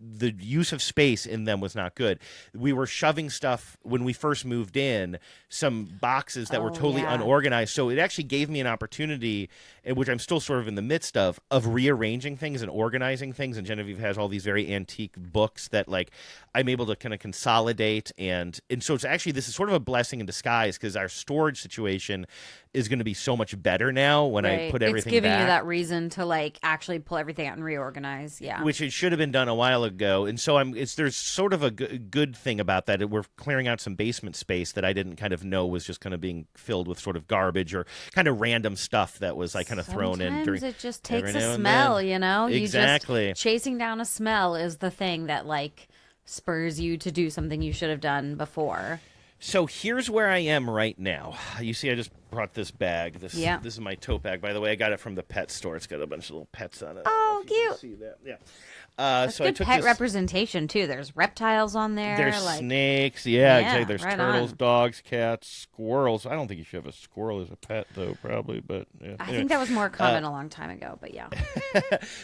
the use of space in them was not good. We were shoving stuff when we first moved in, some boxes that were totally unorganized. So it actually gave me an opportunity, which I'm still sort of in the midst of rearranging things and organizing things. And Genevieve has all these very antique books that like I'm able to kind of consolidate. And so it's actually, this is sort of a blessing in disguise because our storage situation is going to be so much better now when I put everything back. It's giving you that reason to like actually pull everything out and reorganize. Yeah. Which it should have been done a while ago. And so there's sort of a good thing about that. We're clearing out some basement space that I didn't kind of know was just kind of being filled with sort of garbage or kind of random stuff that was like kind of thrown in. Sometimes it just takes a smell, you know? Exactly. Chasing down a smell is the thing that like spurs you to do something you should have done before. So here's where I am right now. You see, I just brought this bag. This is my tote bag, by the way. I got it from the pet store. It's got a bunch of little pets on it. Oh, cute. See that? Yeah. That's good pet representation, too. There's reptiles on there. There's snakes. Yeah, exactly. There's turtles, dogs, cats, squirrels. I don't think you should have a squirrel as a pet, though, probably. But yeah. I think that was more common a long time ago, but yeah.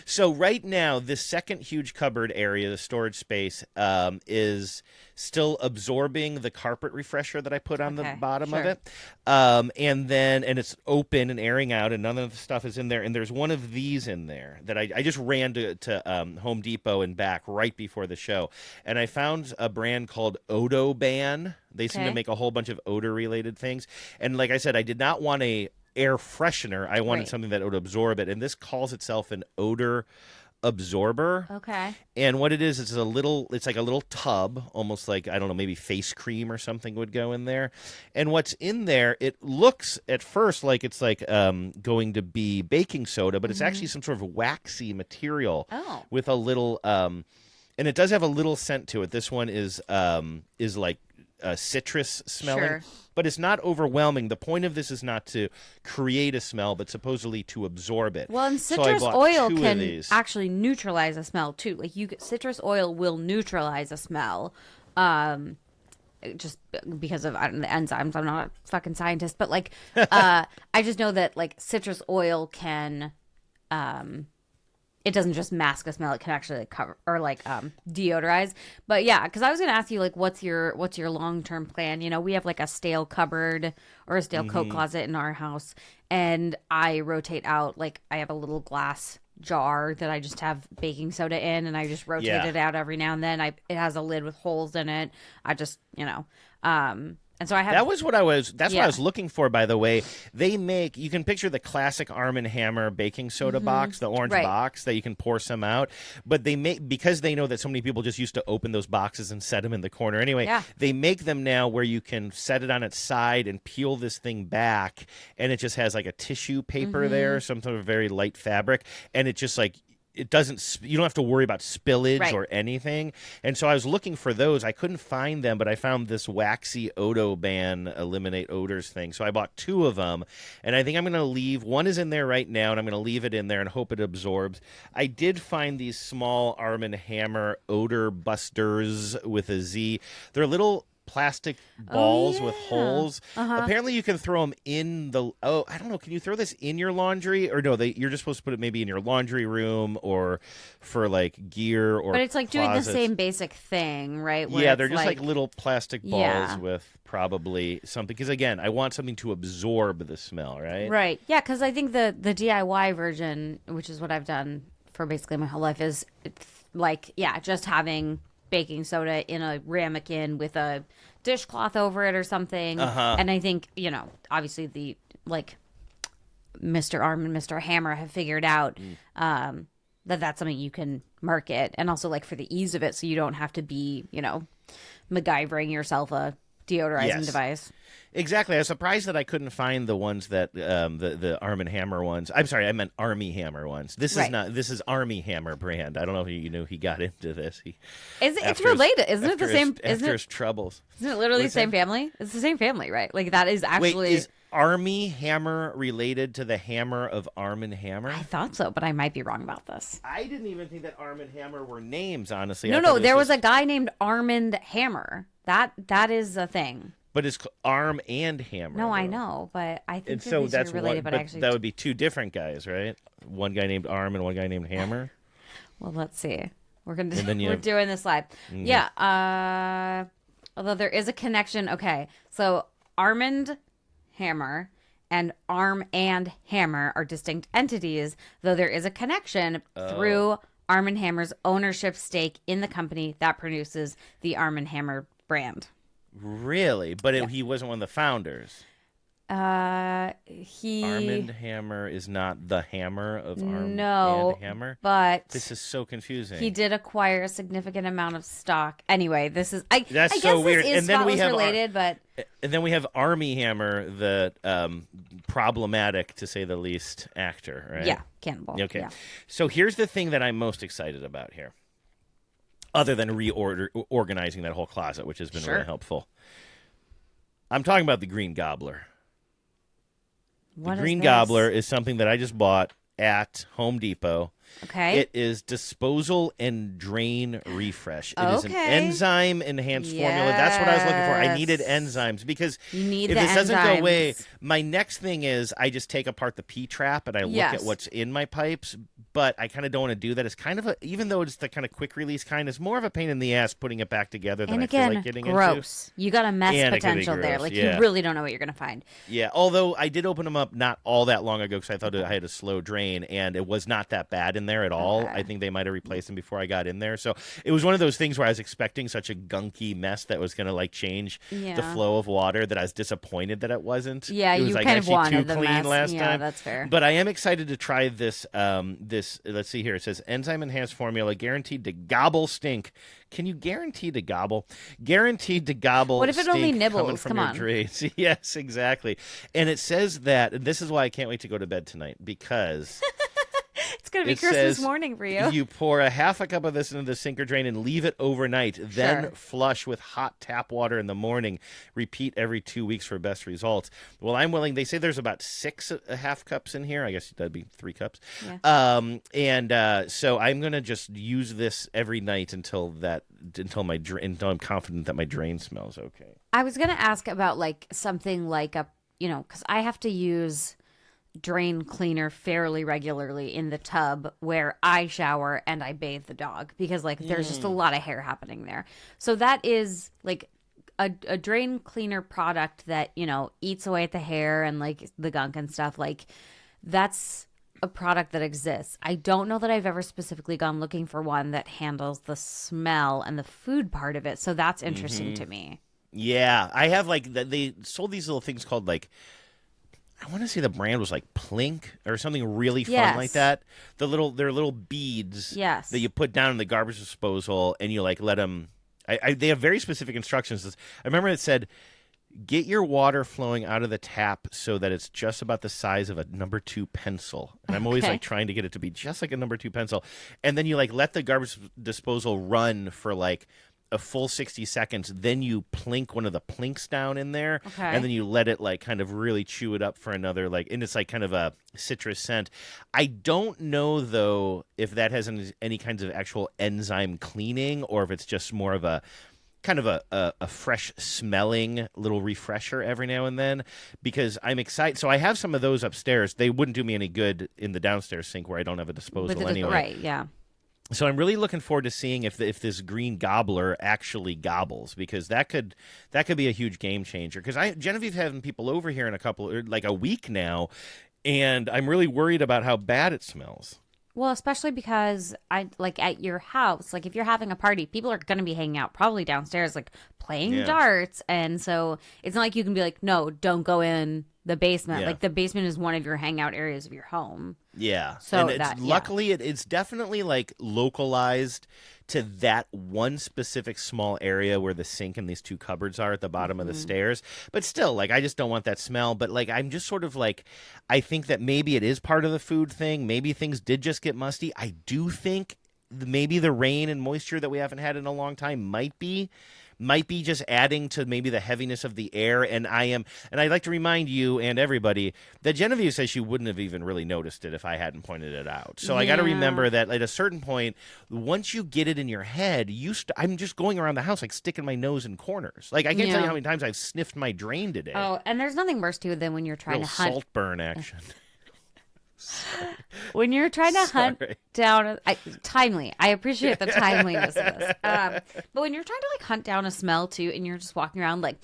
So right now, this second huge cupboard area, the storage space, is still absorbing the carpet refresher that I put on the bottom of it. And it's open and airing out, and none of the stuff is in there. And there's one of these in there that I just ran to Home Depot and back right before the show. And I found a brand called Odoban. They seem to make a whole bunch of odor-related things. And like I said, I did not want a air freshener. I wanted something that would absorb it. And this calls itself an odor absorber. Okay. And what it is, it's like a little tub, almost like, I don't know, maybe face cream or something would go in there. And what's in there, it looks at first like it's like going to be baking soda, but it's actually some sort of waxy material with a little and it does have a little scent to it. This one is like citrus smelling, but it's not overwhelming. The point of this is not to create a smell, but supposedly to absorb it. Well, and citrus oil can actually neutralize a smell too. Like citrus oil will neutralize a smell, just because of the enzymes. I'm not a fucking scientist, but like, I just know that like citrus oil can, it doesn't just mask a smell; it can actually like cover or like deodorize. But yeah, because I was gonna ask you like, what's your long-term plan? You know, we have like a stale cupboard or a stale coat closet in our house, and I rotate out like I have a little glass jar that I just have baking soda in, and I just rotate it out every now and then. It has a lid with holes in it. I just and so I have. That's what I was looking for, by the way. You can picture the classic Arm & Hammer baking soda box, the orange box that you can pour some out. But because they know that so many people just used to open those boxes and set them in the corner anyway, they make them now where you can set it on its side and peel this thing back, and it just has like a tissue paper there, some sort of very light fabric, and it just like, it doesn't, you don't have to worry about spillage or anything. And so I was looking for those. I couldn't find them, but I found this waxy Odoban eliminate odors thing. So I bought 2 of them, and I think I'm going to leave. One is in there right now, and I'm going to leave it in there and hope it absorbs. I did find these small Arm & Hammer odor busters with a Z. They're little plastic balls with holes. Apparently you can throw them in I don't know, can you throw this in your laundry? Or no, you're just supposed to put it maybe in your laundry room or for like gear or But it's like closets. doing the same basic thing, right? Where they're just like little plastic balls with probably something, because again, I want something to absorb the smell, right? Right. Yeah, because I think the DIY version, which is what I've done for basically my whole life is like, yeah, just having baking soda in a ramekin with a dishcloth over it or something. And I think, obviously the like Mr. Arm and Mr. Hammer have figured out that that's something you can market, and also like for the ease of it, so you don't have to be, MacGyvering yourself a deodorizing device. Exactly. I was surprised that I couldn't find the ones that the Arm & Hammer ones. I'm sorry, I meant Army Hammer ones. This is not. This is Army Hammer brand. I don't know if you knew he got into this. It's related, isn't it? The same. After his troubles. Isn't it literally the same family? It's the same family, right? Like that is actually. Wait, is Army Hammer related to the hammer of Arm & Hammer? I thought so, but I might be wrong about this. I didn't even think that Arm & Hammer were names. Honestly, no. There was a guy named Armand Hammer. That is a thing. But it's Arm and Hammer. No, though. I know, but I think and so that's related. But actually, that would be two different guys, right? One guy named Arm and one guy named Hammer. Well, let's see. We're doing this live. Mm-hmm. Yeah. Although there is a connection. Okay, so Armand Hammer and Arm and Hammer are distinct entities, though there is a connection through Arm and Hammer's ownership stake in the company that produces the Arm and Hammer brand. Really? But he wasn't one of the founders. Arm and Hammer is not the hammer of Arm and Hammer? But this is so confusing. He did acquire a significant amount of stock. Anyway, this is I guess so weird. This is and then we have related, but and then we have Army Hammer, the problematic to say the least actor, right? Yeah, cannibal. Okay. Yeah. So here's the thing that I'm most excited about here. Other than organizing that whole closet, which has been really helpful. I'm talking about the Green Gobbler. The Green Gobbler is something that I just bought at Home Depot. Okay. It is disposal and drain refresh. It is an enzyme enhanced formula. That's what I was looking for. I needed enzymes because if this doesn't go away, my next thing is I just take apart the P-trap and I look at what's in my pipes. But I kind of don't want to do that. It's kind of even though it's the kind of quick release kind, it's more of a pain in the ass putting it back together than I feel like getting gross. into. You got a mess potential there. Like you really don't know what you're going to find. Yeah, although I did open them up not all that long ago because I thought I had a slow drain, and it was not that bad in there at all. I think they might have replaced them before I got in there. So it was one of those things where I was expecting such a gunky mess that was going to like change the flow of water that I was disappointed that it wasn't. Yeah, it was you like kind of wanted too clean last time. Yeah, that's fair. But I am excited to try this. Let's see here. It says enzyme enhanced formula guaranteed to gobble stink. Can you guarantee to gobble? Guaranteed to gobble. What if it only nibbles? Come on. Drains. Yes, exactly. And it says that this is why I can't wait to go to bed tonight because. It's going to be Christmas morning for you. You pour a half a cup of this into the sink or drain and leave it overnight. Then flush with hot tap water in the morning. Repeat every 2 weeks for best results. Well, I'm willing. They say there's about 6.5 cups in here. I guess that'd be 3 cups. Yeah. So I'm going to just use this every night until I'm confident that my drain smells okay. I was going to ask about like something like because I have to use drain cleaner fairly regularly in the tub where I shower and I bathe the dog because like there's just a lot of hair happening there. So that is like a drain cleaner product that, eats away at the hair and like the gunk and stuff. Like that's a product that exists. I don't know that I've ever specifically gone looking for one that handles the smell and the food part of it. So that's interesting to me. Yeah, I have like they sold these little things called like I want to say the brand was like Plink or something really fun like that. They're little beads that you put down in the garbage disposal and you like let them. They have very specific instructions. I remember it said, "Get your water flowing out of the tap so that it's just about the size of a number 2 pencil." And I'm always like trying to get it to be just like a number 2 pencil. And then you like let the garbage disposal run for like a full 60 seconds, then you plink one of the plinks down in there, and then you let it like kind of really chew it up for another and it's like kind of a citrus scent. I don't know though if that has any kinds of actual enzyme cleaning or if it's just more of a kind of a fresh smelling little refresher every now and then because I'm excited. So I have some of those upstairs. They wouldn't do me any good in the downstairs sink where I don't have a disposal anyway. Right, yeah. So I'm really looking forward to seeing if this Green Gobbler actually gobbles because that could be a huge game changer. Because Genevieve's having people over here in a week now, and I'm really worried about how bad it smells. Well, especially because I like at your house, like if you're having a party, people are going to be hanging out probably downstairs, like playing Yeah. darts. And so it's not like you can be like, no, don't go in the basement. Yeah. Like the basement is one of your hangout areas of your home. Yeah. So and it's that, yeah. luckily it's definitely like localized to that one specific small area where the sink and these two cupboards are at the bottom of the stairs. But still, like, I just don't want that smell. But like, I'm just sort of like, I think that maybe it is part of the food thing. Maybe things did just get musty. I do think maybe the rain and moisture that we haven't had in a long time might be just adding to maybe the heaviness of the air. And I'd like to remind you and everybody that Genevieve says she wouldn't have even really noticed it if I hadn't pointed it out. So I got to remember that at a certain point, once you get it in your head, I'm just going around the house like sticking my nose in corners. Like I can't tell you how many times I've sniffed my drain today. Oh, and there's nothing worse too than when you're trying Real to hunt. salt burn action. When you're trying to hunt down, timely. I appreciate the timeliness of this. But when you're trying to like hunt down a smell too, and you're just walking around like,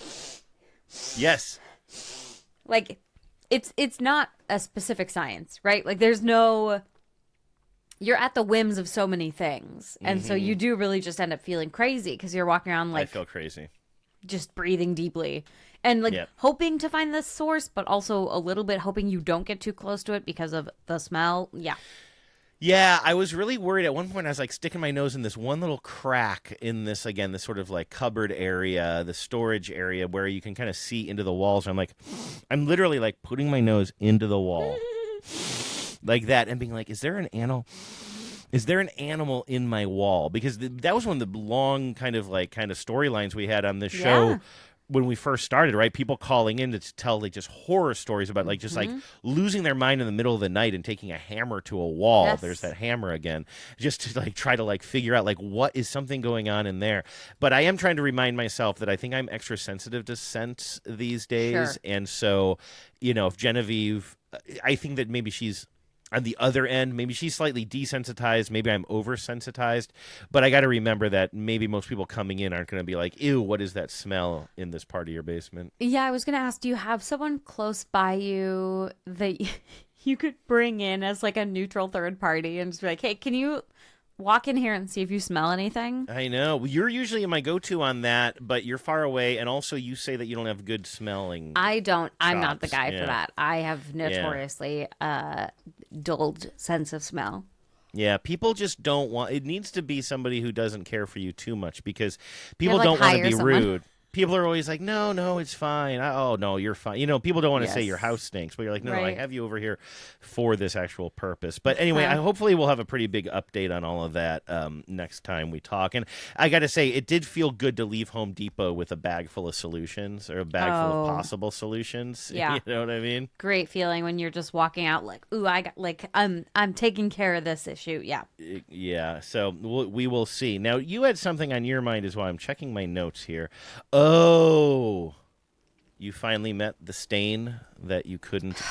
Yes. like it's not a specific science, right? Like there's no. You're at the whims of so many things, and so you do really just end up feeling crazy because you're walking around like I feel crazy. just breathing deeply. And like hoping to find the source, but also a little bit hoping you don't get too close to it because of the smell. Yeah. Yeah, I was really worried at one point. I was like sticking my nose in this one little crack in this sort of like cupboard area, the storage area where you can kind of see into the walls. I'm like, I'm literally like putting my nose into the wall like that and being like, is there an animal? Is there an animal in my wall? Because that was one of the long kind of storylines we had on this show when we first started, right? People calling in to tell like just horror stories about like just like losing their mind in the middle of the night and taking a hammer to a wall. Yes. There's that hammer again, just to like try to like figure out like what is something going on in there. But I am trying to remind myself that I think I'm extra sensitive to scent these days. Sure. And so, if Genevieve, I think that maybe she's on the other end, maybe she's slightly desensitized. Maybe I'm oversensitized. But I got to remember that maybe most people coming in aren't going to be like, ew, what is that smell in this part of your basement? Yeah, I was going to ask, do you have someone close by you that you could bring in as like a neutral third party and just be like, hey, can you walk in here and see if you smell anything? I know. You're usually my go-to on that, but you're far away, and also you say that you don't have good smelling. I don't. I'm not the chops. guy for that. I have notoriously dulled sense of smell. Yeah, people just don't want. It needs to be somebody who doesn't care for you too much because people like, don't want to hire be someone. rude. People are always like, no, it's fine. Oh, no, you're fine. People don't want to say Yes. your house stinks, but you're like, no, I Right. have you over here for this actual purpose. But anyway, hopefully we'll have a pretty big update on all of that next time we talk. And I got to say, it did feel good to leave Home Depot with a bag full of solutions or a bag full of possible solutions. Yeah. You know what I mean? Great feeling when you're just walking out like, ooh, I got like I'm taking care of this issue. Yeah. Yeah, so we will see. Now, you had something on your mind as well. I'm checking my notes here. Oh, you finally met the stain that you couldn't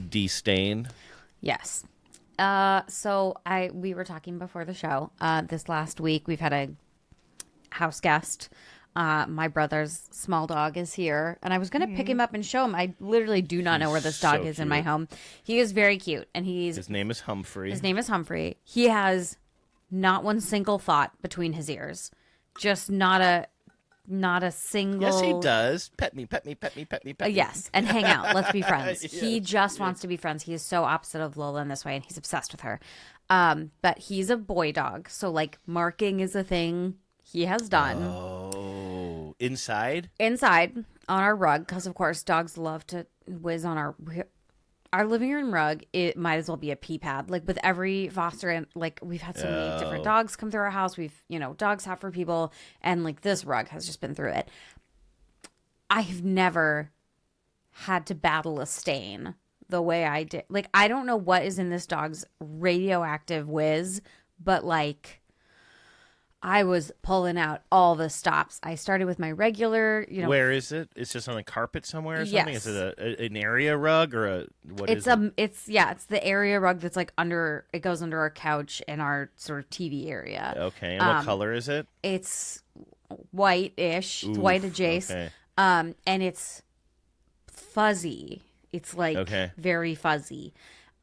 destain? Yes. So we were talking before the show. This last week we've had a house guest. My brother's small dog is here, and I was going to pick him up and show him. I literally do not know where this dog so is in my cute. home. He is very cute, and His name is Humphrey. his name is Humphrey. He has not one single thought between his ears. Just not a single. Yes, he does. Pet me, pet me, pet me, pet me, pet me. Yes, and hang out. Let's be friends. He Yes, just wants to be friends. He is so opposite of Lola in this way, and he's obsessed with her. But he's a boy dog, so like marking is a thing he has done. Oh, inside? Inside on our rug, because of course dogs love to whiz on our living room rug. It might as well be a pee pad. Like with every foster, and like we've had so many different dogs come through our house. We've dogs have for people, and like this rug has just been through it. I've never had to battle a stain the way I did. Like I don't know what is in this dog's radioactive whiz, but like I was pulling out all the stops. I started with my regular, Where is it? It's just on the carpet somewhere or something? Yes. Is it an area rug or what is it? It's the area rug that's like it goes under our couch and our sort of TV area. Okay, and what color is it? It's white-ish. It's Oof, white adjacent. okay. And it's fuzzy. It's like Okay. very fuzzy.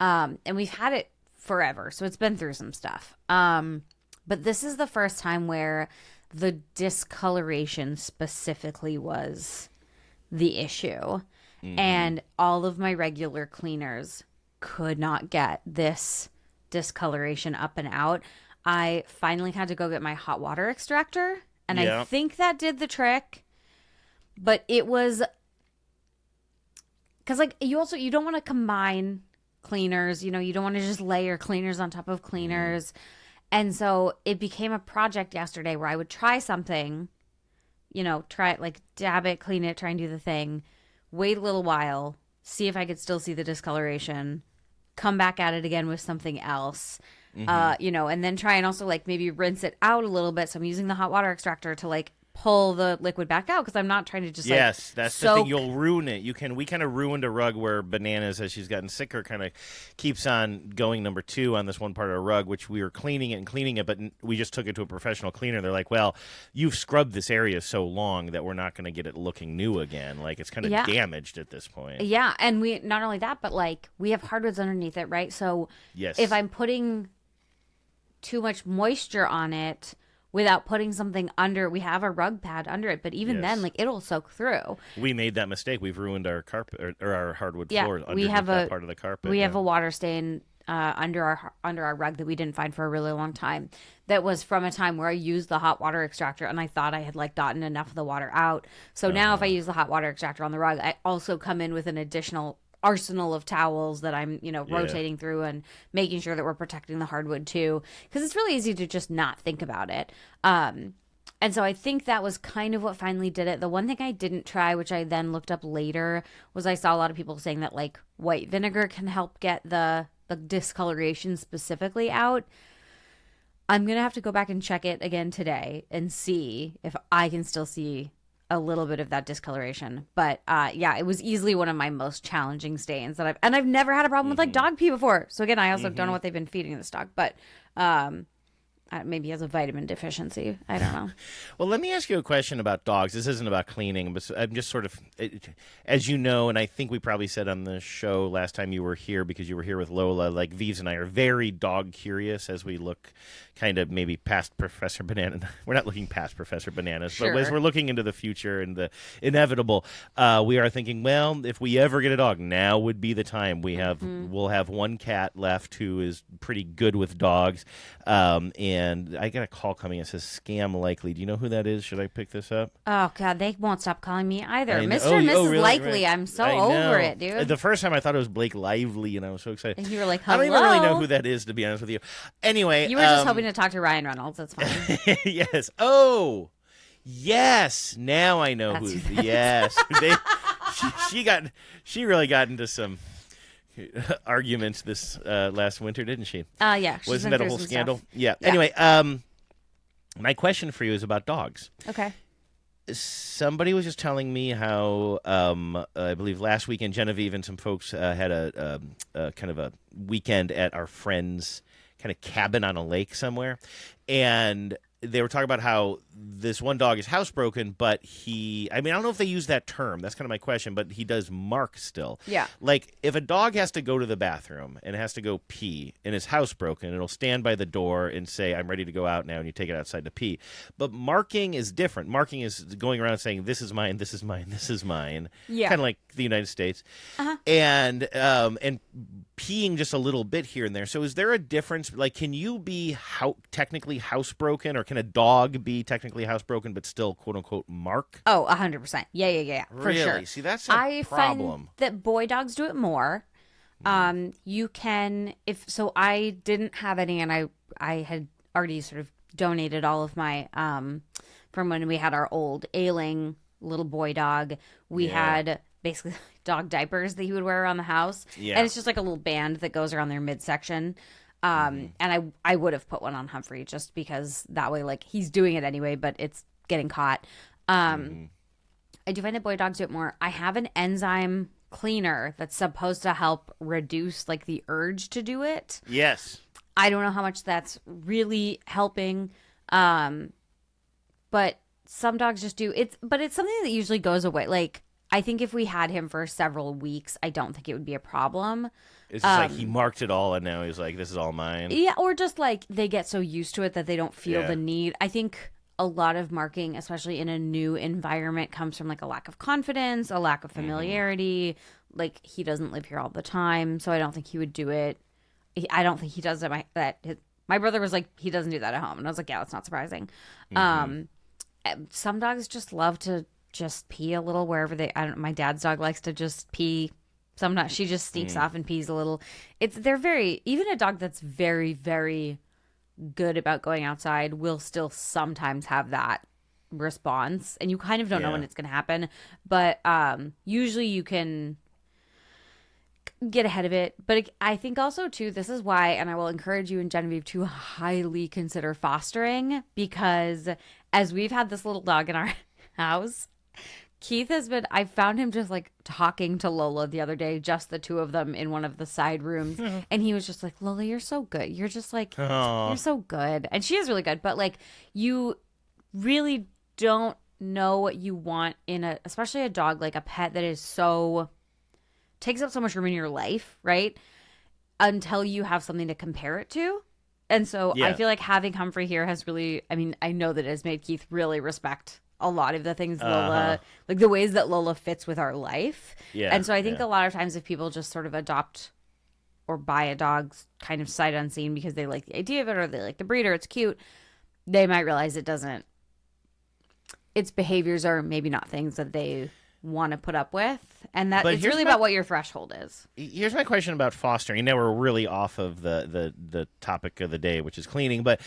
And we've had it forever. So it's been through some stuff. But this is the first time where the discoloration specifically was the issue. And all of my regular cleaners could not get this discoloration up and out. I finally had to go get my hot water extractor, and I think that did the trick. But it was because, like, you don't want to combine cleaners. You know, you don't want to just layer cleaners on top of cleaners. And so it became a project yesterday where I would try something, you know, try it, like dab it, clean it, try and do the thing, wait a little while, see if I could still see the discoloration, come back at it again with something else, you know, and then try and also like maybe rinse it out a little bit. So I'm using the hot water extractor to like pull the liquid back out because I'm not trying to just that's soak. The thing. You'll ruin it. We kind of ruined a rug where Bananas, as she's gotten sicker, kind of keeps on going number 2 on this one part of a rug, which we were cleaning it, but we just took it to a professional cleaner. They're like, well, you've scrubbed this area so long that we're not going to get it looking new again. Like, it's kind of damaged at this point. Yeah, and we not only that, but like we have hardwoods underneath it, right? So if I'm putting too much moisture on it without putting something under, we have a rug pad under it, but even then, like, it'll soak through. We made that mistake. We've ruined our carpet or our hardwood floor underneath we have that part of the carpet. We have a water stain under our rug that we didn't find for a really long time. That was from a time where I used the hot water extractor and I thought I had like gotten enough of the water out. So now if I use the hot water extractor on the rug, I also come in with an additional arsenal of towels that I'm, you know, rotating through and making sure that we're protecting the hardwood too, because it's really easy to just not think about it. And so I think that was kind of what finally did it. The one thing I didn't try, which I then looked up later, was I saw a lot of people saying that like white vinegar can help get the discoloration specifically out. I'm going to have to go back and check it again today and see if I can still see a little bit of that discoloration. But it was easily one of my most challenging stains that I've never had a problem with like dog pee before. So again, I also don't know what they've been feeding this dog, but maybe he has a vitamin deficiency. I don't know. Well, let me ask you a question about dogs. This isn't about cleaning, but I'm just sort of, as you know, and I think we probably said on the show last time you were here, because you were here with Lola, like Vives and I are very dog curious as we look kind of maybe past Professor Banana. We're not looking past Professor Bananas, but as we're looking into the future and the inevitable, we are thinking, well, if we ever get a dog, now would be the time. We'll have one cat left who is pretty good with dogs, and I got a call coming. It says scam likely. Do you know who that is? Should I pick this up? Oh God, they won't stop calling me either. Mr. and Mrs. Really? Likely. Right. I'm so over it, dude. The first time I thought it was Blake Lively, and I was so excited. And you were like, hello? I don't even really know who that is, to be honest with you. Anyway, you were just hoping to talk to Ryan Reynolds. That's fine. Yes. Oh, yes. Now I know who. Yes. She really got into some arguments this last winter, didn't she? Yeah. Wasn't that a whole scandal? Yeah. Yeah. Anyway, my question for you is about dogs. Okay. Somebody was just telling me how I believe last weekend Genevieve and some folks had a kind of a weekend at our friend's kind of cabin on a lake somewhere, and they were talking about how this one dog is housebroken, but I don't know if they use that term. That's kind of my question, but he does mark still. Yeah. Like, if a dog has to go to the bathroom and has to go pee and is housebroken, it'll stand by the door and say, I'm ready to go out now, and you take it outside to pee. But marking is different. Marking is going around saying, this is mine, this is mine, this is mine. Yeah. Kind of like the United States. Uh-huh. And peeing just a little bit here and there. So is there a difference? Like, can you be technically housebroken, or can a dog be technically housebroken but still quote unquote mark? Oh, 100%. Yeah. For really? sure. See, that's a problem. Find that boy dogs do it more. You can, I didn't have any, and I had already sort of donated all of my from when we had our old ailing little boy dog. We had basically dog diapers that he would wear around the house. Yeah. And it's just like a little band that goes around their midsection. And I would have put one on Humphrey just because that way, like, he's doing it anyway, but it's getting caught. I do find that boy dogs do it more. I have an enzyme cleaner that's supposed to help reduce, like, the urge to do it. Yes. I don't know how much that's really helping. But some dogs just do. But it's something that usually goes away. Like, I think if we had him for several weeks, I don't think it would be a problem. It's just like he marked it all, and now he's like, this is all mine. Yeah, or just like they get so used to it that they don't feel Yeah. the need. I think a lot of marking, especially in a new environment, comes from like a lack of confidence, a lack of familiarity. Like he doesn't live here all the time, so I don't think he would do it. I don't think he does it. My brother was like, he doesn't do that at home, and I was like, yeah, that's not surprising. Some dogs just love to just pee a little wherever they. I don't. My dad's dog likes to just pee. Sometimes she just sneaks off and pees a little. They're very, even a dog that's very, very good about going outside will still sometimes have that response, and you kind of don't know when it's going to happen. But usually you can get ahead of it. But I think also too, this is why, and I will encourage you and Genevieve to highly consider fostering, because as we've had this little dog in our house, Keith has been, I found him just like talking to Lola the other day, just the two of them in one of the side rooms. And he was just like, Lola, you're so good. You're just like, you're so good. And she is really good. But like, you really don't know what you want in especially a dog, like a pet that is takes up so much room in your life, right? Until you have something to compare it to. And so I feel like having Humphrey here has really, I mean, I know that it has made Keith really respect a lot of the things Lola, like the ways that Lola fits with our life. Yeah. And so I think a lot of times if people just sort of adopt or buy a dog kind of sight unseen because they like the idea of it or they like the breed or it's cute, they might realize its behaviors are maybe not things that they want to put up with. And that it's really about what your threshold is. Here's my question about fostering. Now we're really off of the topic of the day, which is cleaning. But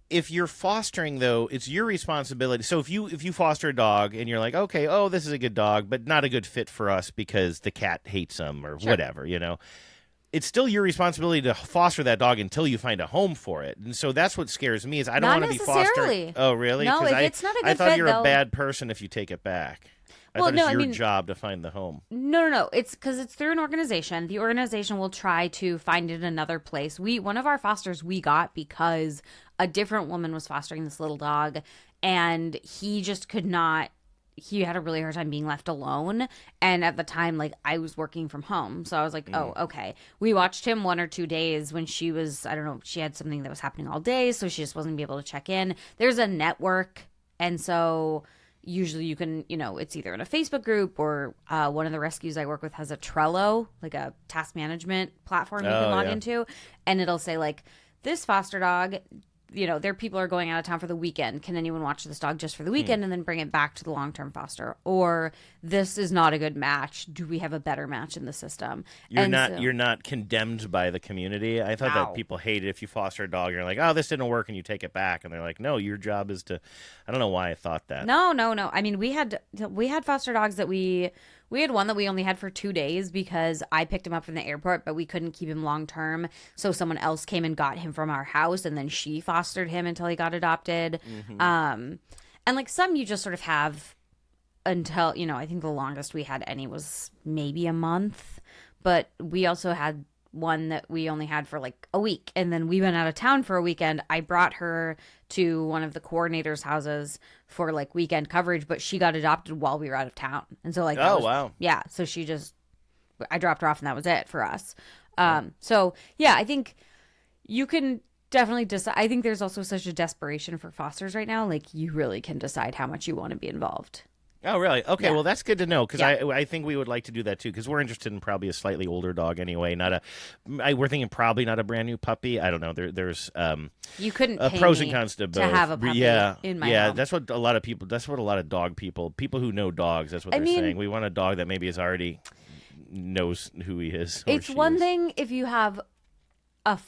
if you're fostering, though, it's your responsibility. So if you foster a dog and you're like, okay, this is a good dog, but not a good fit for us because the cat hates them or whatever, it's still your responsibility to foster that dog until you find a home for it. And so that's what scares me is I don't want to be fostering. Oh, really? No, if it's not a good I thought fit, you're a bad person if you take it back. I thought it's your job to find the home. No. It's because it's through an organization. The organization will try to find it another place. One of our fosters we got because a different woman was fostering this little dog, and he just could not. He had a really hard time being left alone. And at the time, like, I was working from home. So I was like, oh, okay. We watched him 1 or 2 days when she was, I don't know, she had something that was happening all day. So she just wasn't able to check in. There's a network. And so usually you can, it's either in a Facebook group or one of the rescues I work with has a Trello, like a task management platform you can log into. And it'll say, like, this foster dog, their people are going out of town for the weekend. Can anyone watch this dog just for the weekend and then bring it back to the long-term foster? Or this is not a good match. Do we have a better match in the system? You're not condemned by the community. I thought that people hate it if you foster a dog. You're like, oh, this didn't work, and you take it back. And they're like, no, your job is to. I don't know why I thought that. No. I mean, we had foster dogs that we had one that we only had for 2 days because I picked him up from the airport, but we couldn't keep him long term. So someone else came and got him from our house, and then she fostered him until he got adopted. And like some you just sort of have until, I think the longest we had any was maybe a month. But we also had one that we only had for like a week, and then we went out of town for a weekend. I brought her to one of the coordinators' houses for like weekend coverage, but she got adopted while we were out of town. And so like, wow. Yeah. So I dropped her off and that was it for us. So yeah, I think you can definitely decide. I think there's also such a desperation for fosters right now. Like you really can decide how much you want to be involved. Oh, really? Okay, well, that's good to know because I think we would like to do that too because we're interested in probably a slightly older dog anyway. We're thinking probably not a brand new puppy. I don't know. There's you couldn't pay pros me and cons to both. To have a puppy in my home. That's what a lot of people. That's what a lot of dog people who know dogs. That's what they're saying. We want a dog that maybe is already knows who he is. It's one thing if you have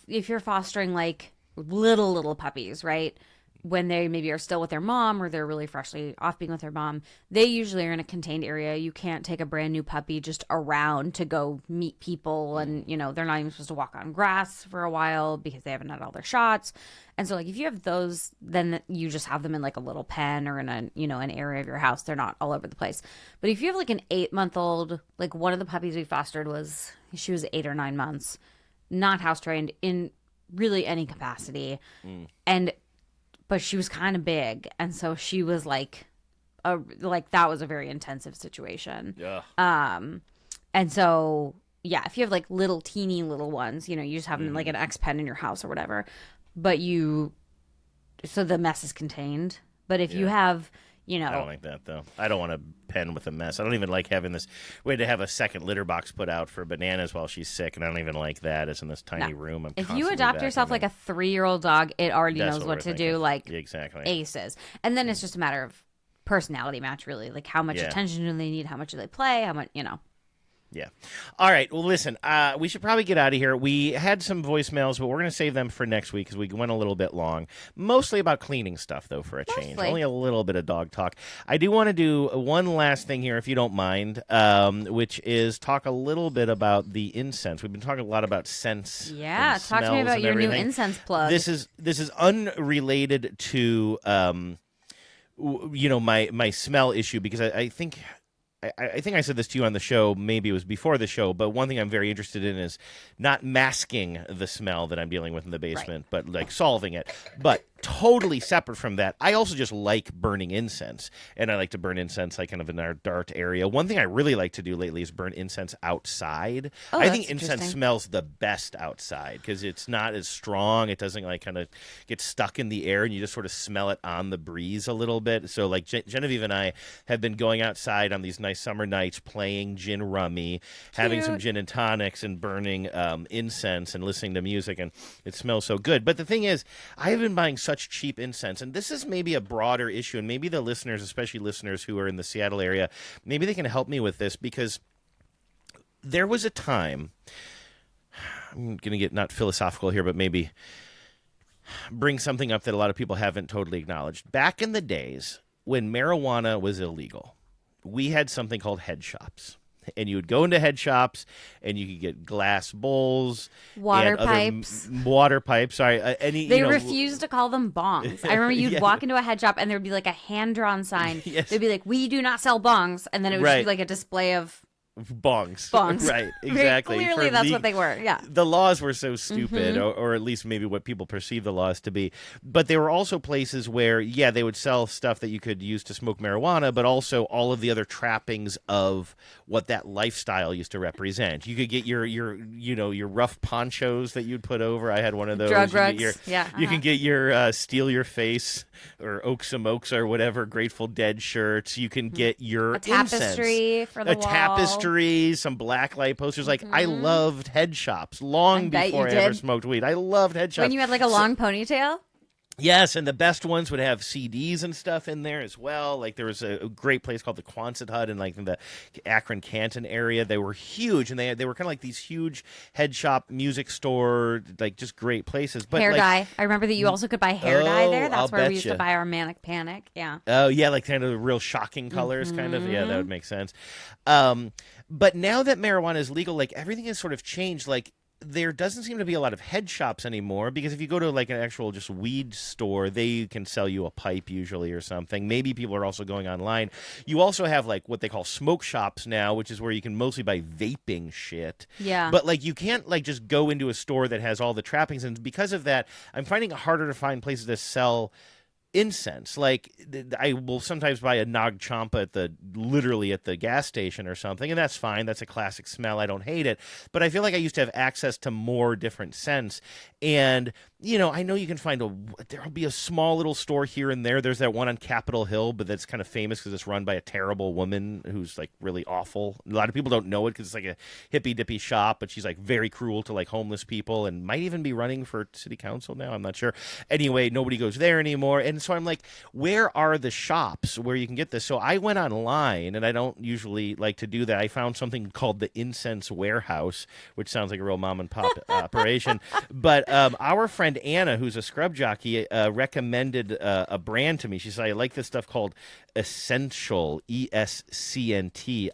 if you're fostering like little puppies, right? When they maybe are still with their mom or they're really freshly off being with their mom, they usually are in a contained area. You can't take a brand new puppy just around to go meet people. And, they're not even supposed to walk on grass for a while because they haven't had all their shots. And so like, if you have those, then you just have them in like a little pen or in an area of your house. They're not all over the place. But if you have like an 8-month-old, like one of the puppies we fostered she was 8 or 9 months, not house trained in really any capacity. But she was kind of big, and so she was like like that was a very intensive situation. Yeah. And so, yeah, if you have like little teeny little ones, you know, you just have them in like an X pen in your house or whatever, but so the mess is contained. But if you have, you know, I don't like that though. I don't want a pen with a mess. I don't even like having this. We had to have a second litter box put out for Bananas while she's sick, and I don't even like that. It's in this tiny room. If you adopt yourself like a 3-year-old dog, it already knows what to do, like exactly aces. And then it's just a matter of personality match, really. Like how much attention do they need? How much do they play? How much, you know. Yeah. All right. Well, listen, we should probably get out of here. We had some voicemails, but we're going to save them for next week because we went a little bit long. Mostly about cleaning stuff, though, for a change. Only a little bit of dog talk. I do want to do one last thing here, if you don't mind, which is talk a little bit about the incense. We've been talking a lot about scents. Yeah. Talk to me about your new incense plug. This is unrelated to, my smell issue because I think I said this to you on the show, maybe it was before the show, but one thing I'm very interested in is not masking the smell that I'm dealing with in the basement, but like solving it. But totally separate from that, I also just like burning incense, and I like to burn incense like kind of in our dark area. One thing I really like to do lately is burn incense outside. I think incense smells the best outside because it's not as strong. It doesn't like kind of get stuck in the air, and you just sort of smell it on the breeze a little bit. So like Genevieve and I have been going outside on these nice summer nights, playing gin rummy, having some gin and tonics, and burning incense and listening to music, and it smells so good. But the thing is, I have been buying such cheap incense, and this is maybe a broader issue, and maybe the listeners, especially listeners who are in the Seattle area, maybe they can help me with this, because there was a time, I'm going to get not philosophical here, but maybe bring something up that a lot of people haven't totally acknowledged. Back in the days when marijuana was illegal, we had something called head shops. And you would go into head shops, and you could get glass bowls, water pipes. They refused to call them bongs. I remember you'd walk into a head shop, and there'd be like a hand-drawn sign. They'd be like, "We do not sell bongs," and then it would just be like a display of bongs. Right, exactly. Clearly, that's what they were. Yeah. The laws were so stupid, or at least maybe what people perceive the laws to be. But there were also places where, they would sell stuff that you could use to smoke marijuana, but also all of the other trappings of what that lifestyle used to represent. You could get your rough ponchos that you'd put over. I had one of those. Drug rugs. You can get your Steal Your Face or Oaksum Oaks or whatever Grateful Dead shirts. You can get your a tapestry incense. for the wall. Tapestry. Some blacklight posters. Like I loved head shops long before I ever smoked weed. I loved head shops. When you had like a long ponytail? Yes, and the best ones would have CDs and stuff in there as well. Like there was a great place called the Quonset Hut in like in the Akron Canton area. They were huge, and they were kind of like these huge head shop, music store, like just great places. But hair dye. I remember that you also could buy hair dye there. That's where we used to buy our Manic Panic. Yeah. Oh yeah, like kind of real shocking colors, kind of. Yeah, that would make sense. But now that marijuana is legal, like everything has sort of changed. Like there doesn't seem to be a lot of head shops anymore, because if you go to like an actual just weed store, they can sell you a pipe usually or something. Maybe people are also going online. You also have like what they call smoke shops now, which is where you can mostly buy vaping shit. Yeah. But like you can't like just go into a store that has all the trappings, and because of that, I'm finding it harder to find places that sell incense. Like I will sometimes buy a Nag Champa literally at the gas station or something, and that's fine. That's a classic smell. I don't hate it, but I feel like I used to have access to more different scents. And I know you can find there'll be a small little store here and there. There's that one on Capitol Hill, but that's kind of famous because it's run by a terrible woman who's like really awful. A lot of people don't know it because it's like a hippy dippy shop, but she's like very cruel to like homeless people and might even be running for city council now. I'm not sure. Anyway, nobody goes there anymore. And so I'm like, where are the shops where you can get this? So I went online, and I don't usually like to do that. I found something called the Incense Warehouse, which sounds like a real mom and pop operation. But our friend Anna, who's a scrub jockey, recommended a brand to me. She said, I like this stuff called Essential, ESCNTIAL.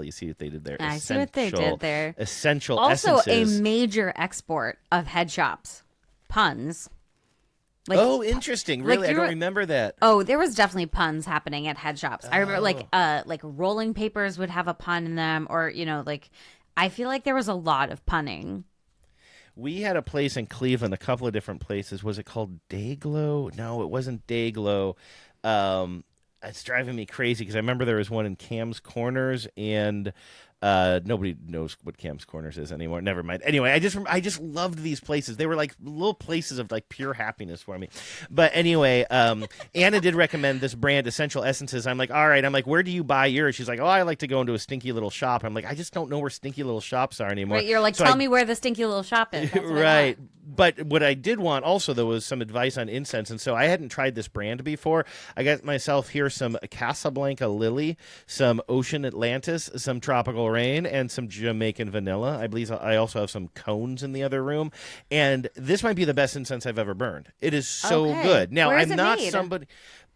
You see what they did there? I see what they did there. Essential also Essences. A major export of head shops. Puns. Like, interesting. Really? I don't remember that. Oh, there was definitely puns happening at head shops. I remember like rolling papers would have a pun in them, or like I feel like there was a lot of punning. We had a place in Cleveland, a couple of different places. Was it called Dayglow? No, it wasn't Dayglow. it's driving me crazy because I remember there was one in Cam's Corners, and nobody knows what Cam's Corners is anymore. Never mind. Anyway, I just loved these places. They were like little places of like pure happiness for me. But anyway, Anna did recommend this brand, Essential Essences. I'm like, all right. I'm like, where do you buy yours? She's like, oh, I like to go into a stinky little shop. I'm like, I just don't know where stinky little shops are anymore. Right, you're like, tell me where the stinky little shop is. That's what I want. But what I did want also, though, was some advice on incense. And so I hadn't tried this brand before. I got myself here some Casablanca Lily, some Ocean Atlantis, some Tropical Rain, and some Jamaican Vanilla. I believe I also have some cones in the other room. And this might be the best incense I've ever burned. It is so good. Now, Where is I'm it not made? somebody...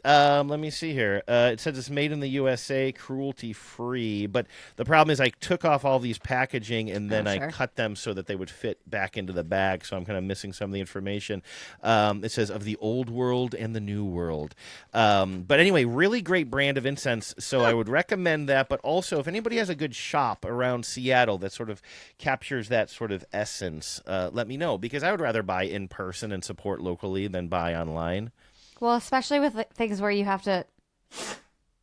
let me see here. It says it's made in the USA, cruelty-free. But the problem is I took off all these packaging and then I cut them so that they would fit back into the bag. So I'm kind of missing some of the information. It says of the old world and the new world. But anyway, really great brand of incense. So I would recommend that. But also, if anybody has a good shop around Seattle that sort of captures that sort of essence, let me know. Because I would rather buy in person and support locally than buy online. Well, especially with things where you have to.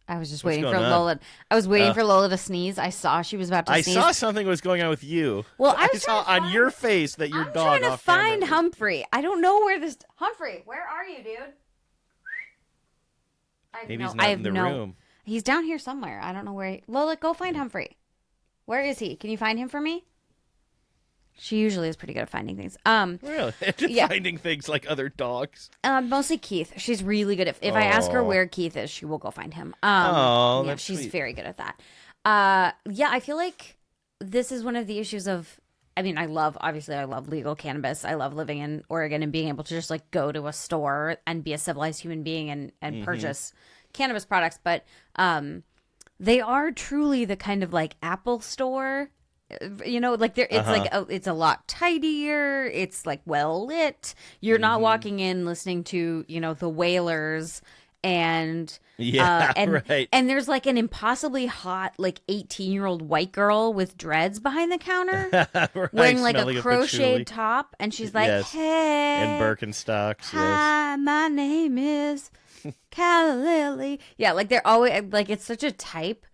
I was just waiting for going on? Lola. I was waiting for Lola to sneeze. I saw she was about to sneeze. I saw something was going on with you. Well, I saw on your face that your I'm dog. trying to find Humphrey. I don't know where this. Humphrey, where are you, dude? Maybe he's not in the room. He's down here somewhere. I don't know where. Lola, go find Humphrey. Where is he? Can you find him for me? She usually is pretty good at finding things. Really? Finding things like other dogs. Mostly Keith. She's really good at. If I ask her where Keith is, she will go find him. That's she's sweet. very good at that. I feel like this is one of the issues of. I mean, I love legal cannabis. I love living in Oregon and being able to just like go to a store and be a civilized human being and purchase cannabis products. But they are truly the kind of like Apple store. You know, like it's a lot tidier. It's like well lit. You're not walking in listening to, the Wailers and right. And there's like an impossibly hot like 18-year-old white girl with dreads behind the counter wearing like a crocheted top, and she's like, hey, and Birkenstocks. Hi, my name is Calla Lily. Yeah, like they're always like, it's such a type.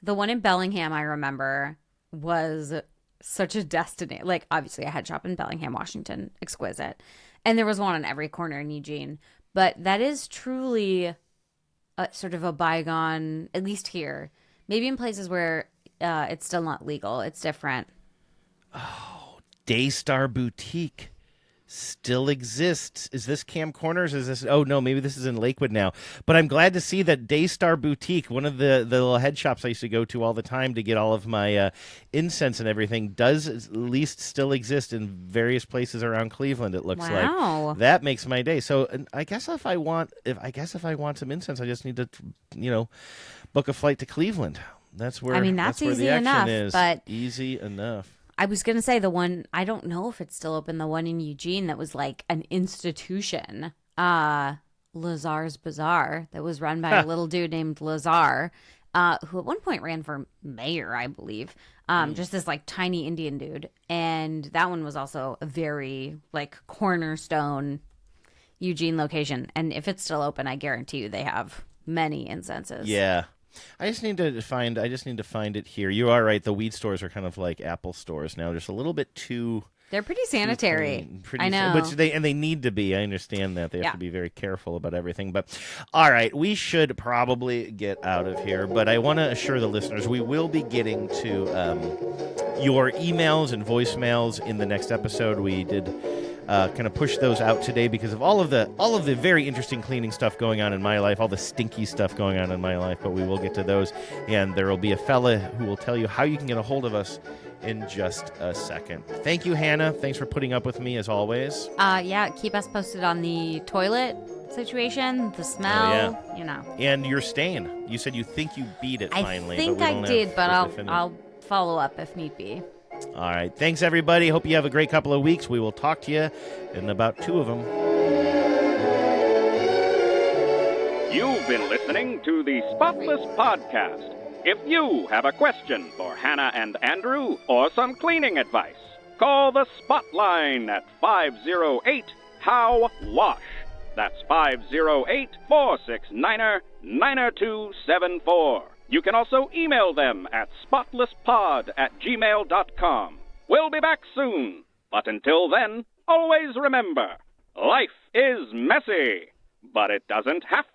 The one in Bellingham, I remember, was such a destiny. Like, obviously I had shop in Bellingham, Washington, exquisite, and there was one on every corner in Eugene, but that is truly a sort of a bygone, at least here. Maybe in places where it's still not legal, it's different. Daystar Boutique still exists. Is this Cam Corners? Is this? Oh no, maybe this is in Lakewood now. But I'm glad to see that Daystar Boutique, one of the little head shops I used to go to all the time to get all of my incense and everything, does at least still exist in various places around Cleveland. It looks like that makes my day. So I guess if I want some incense, I just need to book a flight to Cleveland. That's where that's where easy the action enough, is. but Easy enough. I was going to say the one, I don't know if it's still open, the one in Eugene that was like an institution, Lazar's Bazaar, that was run by a little dude named Lazar, who at one point ran for mayor, I believe. Just this like tiny Indian dude. And that one was also a very like cornerstone Eugene location. And if it's still open, I guarantee you they have many incenses. Yeah. I just need to find it here. You are right. The weed stores are kind of like Apple stores now. Just a little bit too. They're pretty sanitary. I know. Which they need to be. I understand that. They have to be very careful about everything. But all right, we should probably get out of here. But I want to assure the listeners we will be getting to your emails and voicemails in the next episode. We did kind of push those out today because of all of the very interesting cleaning stuff going on in my life, all the stinky stuff going on in my life. But we will get to those, and there will be a fella who will tell you how you can get a hold of us in just a second. Thank you, Hannah. Thanks for putting up with me as always. Keep us posted on the toilet situation, the smell, And your stain. You said you think you beat it finally. I think I did, but I'll follow up if need be. All right. Thanks, everybody. Hope you have a great couple of weeks. We will talk to you in about 2 of them. You've been listening to the Spotless Podcast. If you have a question for Hannah and Andrew or some cleaning advice, call the Spotline at 508-HOW-WASH. That's 508-469-9274. You can also email them at spotlesspod@gmail.com. We'll be back soon. But until then, always remember, life is messy, but it doesn't have